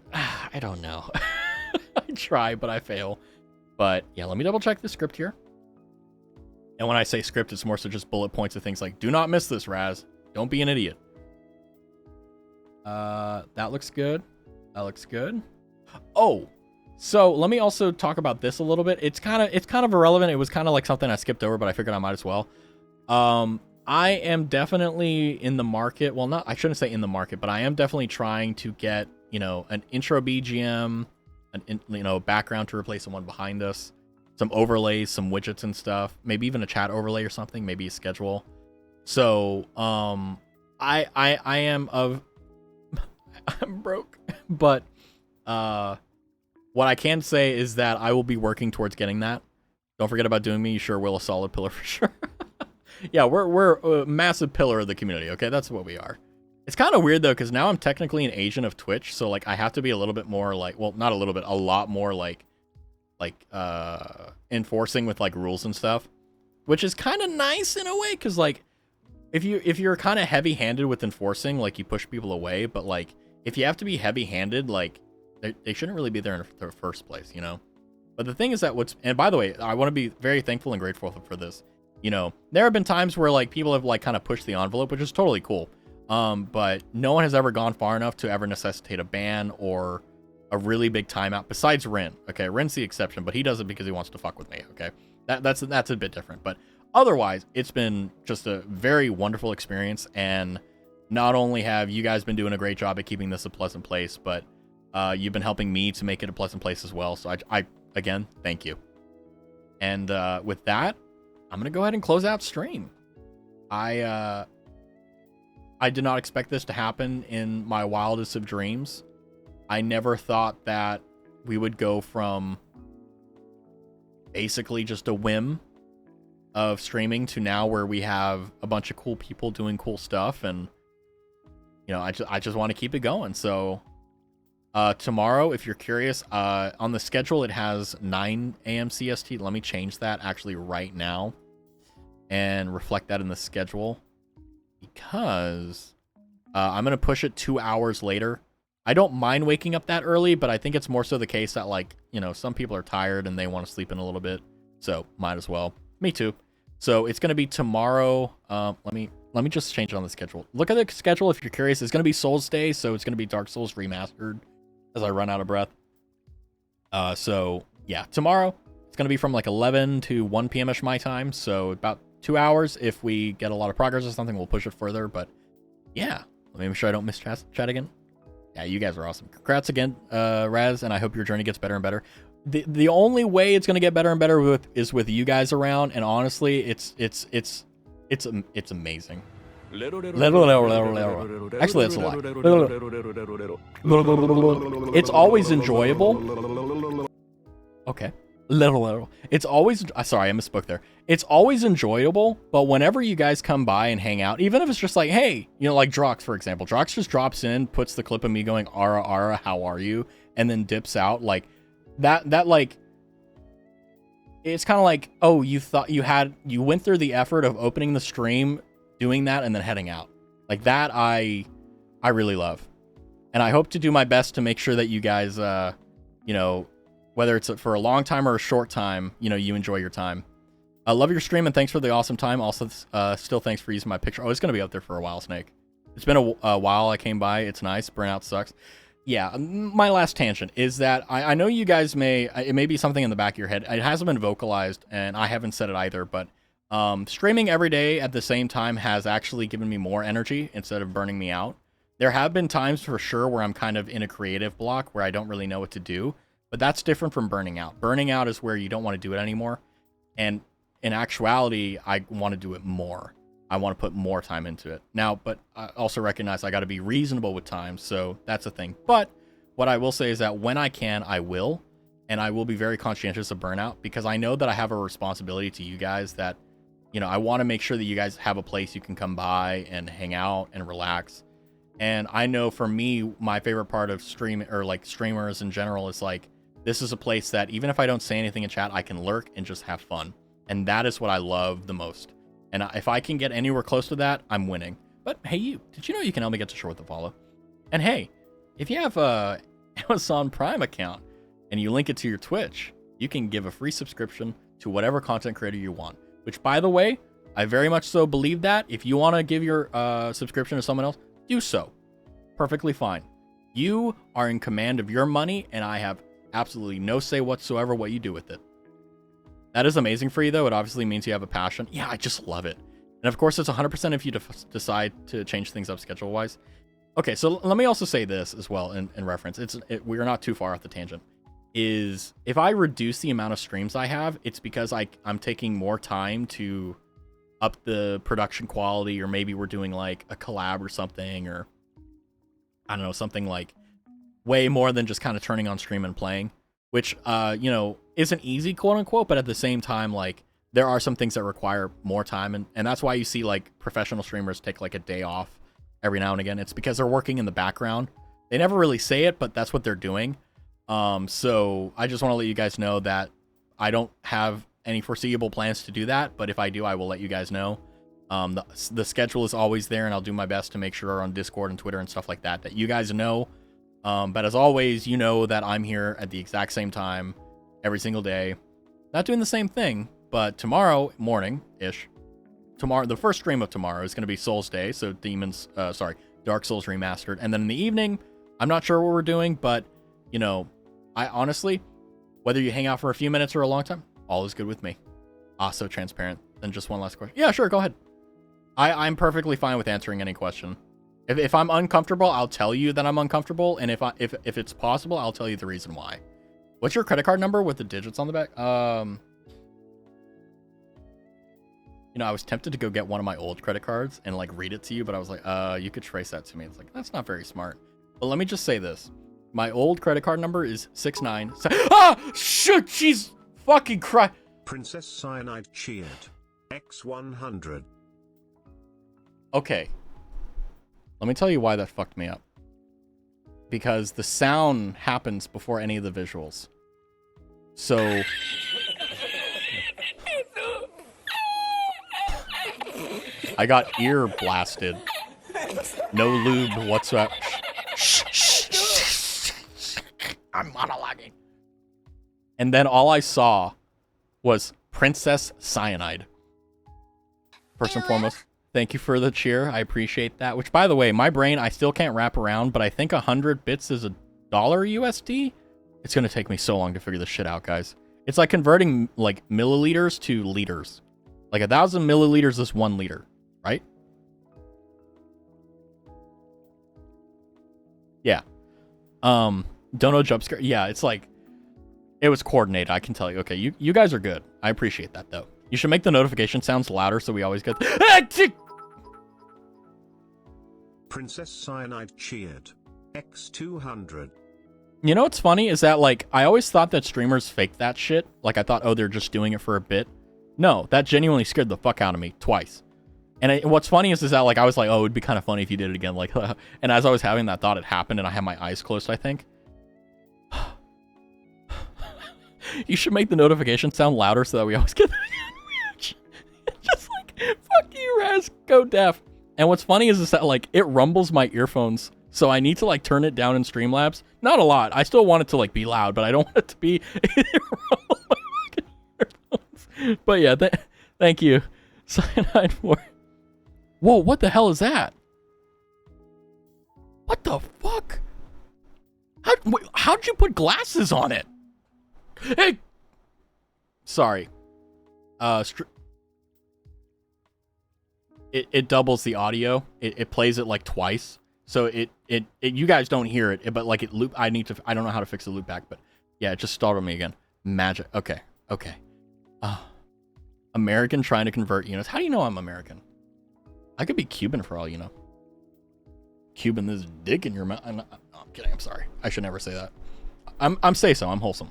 don't know. I try, but I fail. But yeah, let me double check the script here. And when I say script, it's more so just bullet points of things like, do not miss this, Raz. Don't be an idiot. That looks good. That looks good. Oh, so let me also talk about this a little bit. It's kind of irrelevant. It was kind of like something I skipped over, but I figured I might as well. I am definitely in the market. Well, not, I shouldn't say in the market, but I am definitely trying to get, you know, an intro BGM, background to replace the one behind us, some overlays, some widgets and stuff, maybe even a chat overlay or something, maybe a schedule. So, I am I'm broke, but, what I can say is that I will be working towards getting that. Don't forget about doing me. You sure will a solid pillar for sure. Yeah, we're a massive pillar of the community, okay? That's what we are. It's kind of weird, though, because now I'm technically an agent of Twitch, so, like, I have to be a little bit more, like, well, not a little bit, a lot more, like, enforcing with, like, rules and stuff, which is kind of nice in a way, because, like, if you're kind of heavy-handed with enforcing, like, you push people away, but, like, if you have to be heavy-handed, like, they shouldn't really be there in the first place, you know? But the thing is that and by the way, I want to be very thankful and grateful for this. You know, there have been times where, like, people have, like, kind of pushed the envelope, which is totally cool. But no one has ever gone far enough to ever necessitate a ban or a really big timeout besides Rin. Okay, Rin's the exception, but he does it because he wants to fuck with me. Okay, that's a bit different. But otherwise, it's been just a very wonderful experience. And not only have you guys been doing a great job at keeping this a pleasant place, but you've been helping me to make it a pleasant place as well. So I again, thank you. And with that, I'm gonna go ahead and close out stream. I did not expect this to happen in my wildest of dreams. I never thought that we would go from basically just a whim of streaming to now where we have a bunch of cool people doing cool stuff, and you know, I just want to keep it going. So tomorrow, if you're curious, on the schedule it has 9 a.m. CST. Let me change that actually right now and reflect that in the schedule, because I'm gonna push it 2 hours later. I don't mind waking up that early, but I think it's more so the case that, like, you know, some people are tired and they want to sleep in a little bit, so might as well. Me too. So it's gonna be tomorrow. Let me just change it on the schedule. Look at the schedule if you're curious. It's gonna be Souls Day, so it's gonna be Dark Souls Remastered as I run out of breath. So yeah, tomorrow it's gonna be from like 11 to 1 p.m.ish my time, so about 2 hours. If we get a lot of progress or something, we'll push it further. But yeah, let me make sure I don't miss chat again. Yeah, you guys are awesome. Congrats again, Raz, and I hope your journey gets better and better. The only way it's gonna get better and better is with you guys around, and honestly, it's amazing. Actually, that's a lie. It's always enjoyable. Okay. It's always, sorry, I misspoke there. It's always enjoyable, but whenever you guys come by and hang out, even if it's just like, hey, you know, like Drox, for example. Drox just drops in, puts the clip of me going, Ara, Ara, how are you? And then dips out. Like, that like, it's kind of like, oh, you thought you went through the effort of opening the stream, doing that, and then heading out. Like, that I really love. And I hope to do my best to make sure that you guys, you know, whether it's for a long time or a short time, you know, you enjoy your time. I love your stream, and thanks for the awesome time. Also, still thanks for using my picture. Oh, it's going to be up there for a while, Snake. It's been a while I came by. It's nice. Burnout sucks. Yeah, my last tangent is that I know you guys it may be something in the back of your head. It hasn't been vocalized, and I haven't said it either, but streaming every day at the same time has actually given me more energy instead of burning me out. There have been times for sure where I'm kind of in a creative block where I don't really know what to do. But that's different from burning out. Burning out is where you don't want to do it anymore. And in actuality, I want to do it more. I want to put more time into it. Now, but I also recognize I got to be reasonable with time. So that's a thing. But what I will say is that when I can, I will. And I will be very conscientious of burnout, because I know that I have a responsibility to you guys that, you know, I want to make sure that you guys have a place you can come by and hang out and relax. And I know for me, my favorite part of streaming, or like streamers in general, is like, this is a place that even if I don't say anything in chat, I can lurk and just have fun. And that is what I love the most. And if I can get anywhere close to that, I'm winning. But hey, did you know you can help me get to shore with a follow? And hey, if you have a Amazon Prime account and you link it to your Twitch, you can give a free subscription to whatever content creator you want. Which, by the way, I very much so believe that. If you want to give your subscription to someone else, do so. Perfectly fine. You are in command of your money, and I have absolutely no say whatsoever what you do with it. That is amazing for you, though. It obviously means you have a passion. Yeah, I just love it. And of course, it's 100% if you decide to change things up schedule-wise. Okay, so let me also say this as well in reference. We're not too far off the tangent. Is if I reduce the amount of streams I have, it's because I'm taking more time to up the production quality, or maybe we're doing like a collab or something, or I don't know, something like way more than just kind of turning on stream and playing, which, you know, isn't easy, quote unquote, but at the same time, like, there are some things that require more time. And that's why you see like professional streamers take like a day off every now and again. It's because they're working in the background. They never really say it, but that's what they're doing. So I just want to let you guys know that I don't have any foreseeable plans to do that, but if I do, I will let you guys know. The schedule is always there, and I'll do my best to make sure on Discord and Twitter and stuff like that you guys know. But as always, you know that I'm here at the exact same time every single day. Not doing the same thing, but tomorrow morning-ish, the first stream of tomorrow is going to be Souls Day, so Dark Souls Remastered. And then in the evening, I'm not sure what we're doing, but you know, I honestly, whether you hang out for a few minutes or a long time, all is good with me. So transparent. Then just one last question. Yeah, sure, go ahead. I'm perfectly fine with answering any question. If I'm uncomfortable, I'll tell you that I'm uncomfortable, and if it's possible, I'll tell you the reason why. What's your credit card number with the digits on the back? You know, I was tempted to go get one of my old credit cards and like read it to you, but I was like, you could trace that to me. It's like, that's not very smart. But let me just say this. My old credit card number is 69. Shit, she's fucking cry. Princess Cyanide cheered. X100. Okay. Let me tell you why that fucked me up. Because the sound happens before any of the visuals. So I got ear blasted. No lube whatsoever. I'm monologuing. And then all I saw was Princess Cyanide. First and foremost, thank you for the cheer. I appreciate that. Which, by the way, my brain, I still can't wrap around, but I think 100 bits is $1 USD. It's going to take me so long to figure this shit out, guys. It's like converting like milliliters to liters. Like 1,000 milliliters is 1 liter, right? Yeah. Dono jump scare. Yeah, it's like, it was coordinated, I can tell you. Okay, you guys are good. I appreciate that, though. You should make the notification sounds louder so we always get... Princess Cyanide cheered. X200. You know what's funny is that, like, I always thought that streamers fake that shit. Like, I thought, oh, they're just doing it for a bit. No, that genuinely scared the fuck out of me twice. And what's funny is that, like, I was like, oh, it would be kind of funny if you did it again. Like, and as I was having that thought, it happened, and I had my eyes closed, I think. You should make the notification sound louder so that we always get the reaction. Just like, fuck you, Raz, go deaf. And what's funny is that, like, it rumbles my earphones. So I need to, like, turn it down in Streamlabs. Not a lot. I still want it to, like, be loud, but I don't want it to be rumble my fucking earphones. But yeah, thank you. Cyanide for... Whoa, what the hell is that? What the fuck? How'd you put glasses on it? Hey! Sorry. It doubles the audio. It plays it like twice. So you guys don't hear it, but like it loop. I don't know how to fix the loop back, but yeah, it just startled me again. Magic. Okay. American trying to convert units. How do you know I'm American? I could be Cuban for all you know. Cuban this dick in your mouth. No, I'm kidding. I'm sorry. I should never say that. I'm say so. I'm wholesome.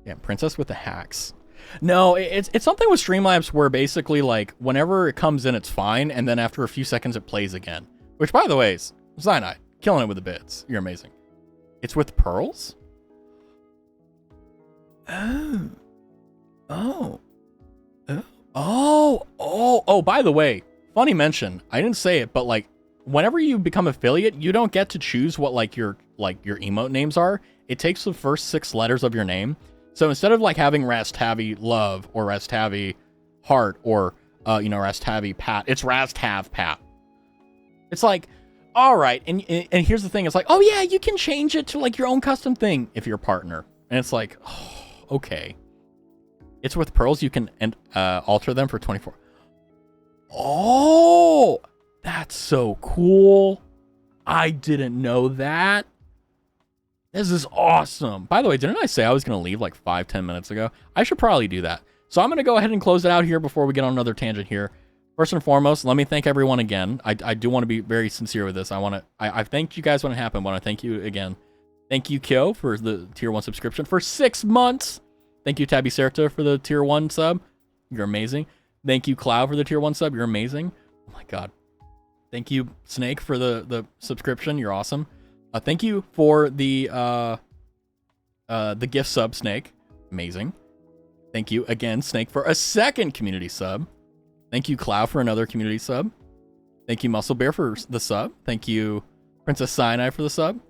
Yeah, Princess with the hacks. No, it's something with Streamlabs where basically like whenever it comes in, it's fine, and then after a few seconds, it plays again. Which, by the way, is Cyanide killing it with the bits. You're amazing. It's with pearls. Oh. By the way, funny mention. I didn't say it, but like whenever you become affiliate, you don't get to choose what like your emote names are. It takes the first 6 letters of your name. So instead of like having Rastavi Love or Rastavi Heart or Rastavi Pat, it's Rastav Pat. It's like, all right, and here's the thing, it's like, oh yeah, you can change it to like your own custom thing if you're a partner. And it's like, oh, okay. It's with pearls, you can alter them for 24. Oh, that's so cool. I didn't know that. This is awesome. By the way, didn't I say I was going to leave like 5-10 minutes ago? I should probably do that. So I'm going to go ahead and close it out here before we get on another tangent here. First and foremost, let me thank everyone again. I do want to be very sincere with this. I thanked you guys when it happened, but I thank you again. Thank you, Kyo, for the tier 1 subscription for 6 months. Thank you, Tabby Serta, for the tier 1 sub. You're amazing. Thank you, Cloud, for the tier 1 sub. You're amazing. Oh my God. Thank you, Snake, for the subscription. You're awesome. Thank you for the gift sub, Snake. Amazing. Thank you again, Snake, for a 2nd community sub. Thank you, Cloud, for another community sub. Thank you, Muscle Bear, for the sub. Thank you, Princess Cyanide, for the sub.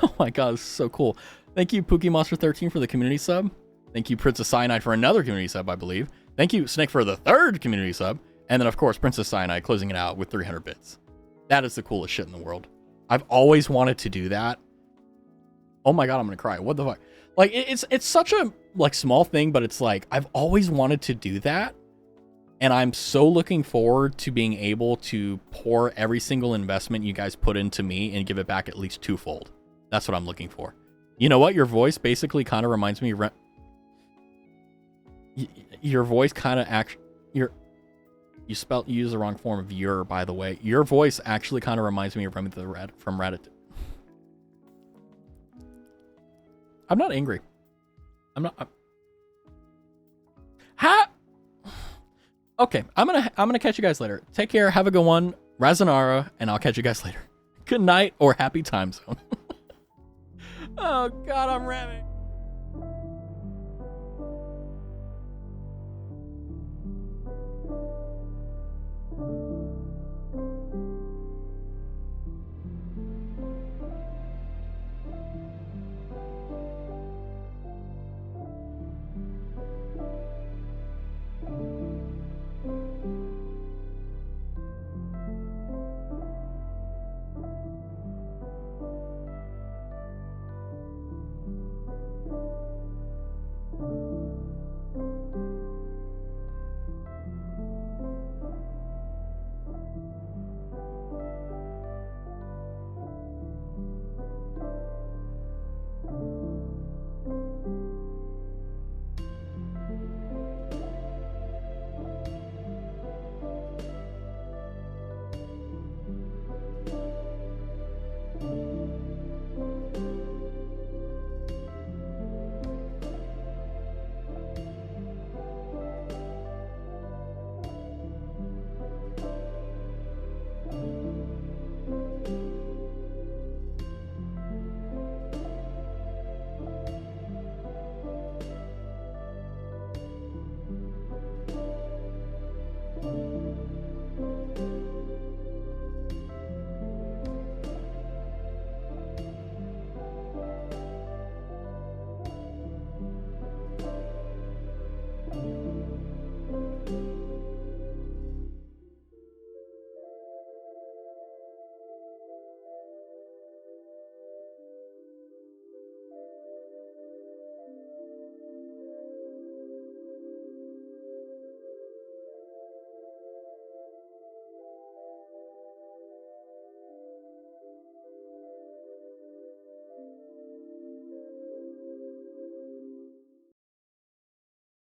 Oh my God, this is so cool. Thank you, Pookie Monster 13, for the community sub. Thank you, Princess Cyanide, for another community sub, I believe. Thank you, Snake, for the 3rd community sub. And then, of course, Princess Cyanide closing it out with 300 bits. That is the coolest shit in the world. I've always wanted to do that. Oh my god, I'm gonna cry. What the fuck? Like, it's such a, like, small thing, but it's like, I've always wanted to do that. And I'm so looking forward to being able to pour every single investment you guys put into me and give it back at least twofold. That's what I'm looking for. You know what? Your voice basically kind of reminds me. Your voice kind of you use the wrong form of your, by the way. Your voice actually kind of reminds me of Remy the Red from Reddit. I'm not angry. Okay, I'm gonna catch you guys later. Take care. Have a good one, Razanara, and I'll catch you guys later. Good night or happy time zone. Oh God, I'm ramming.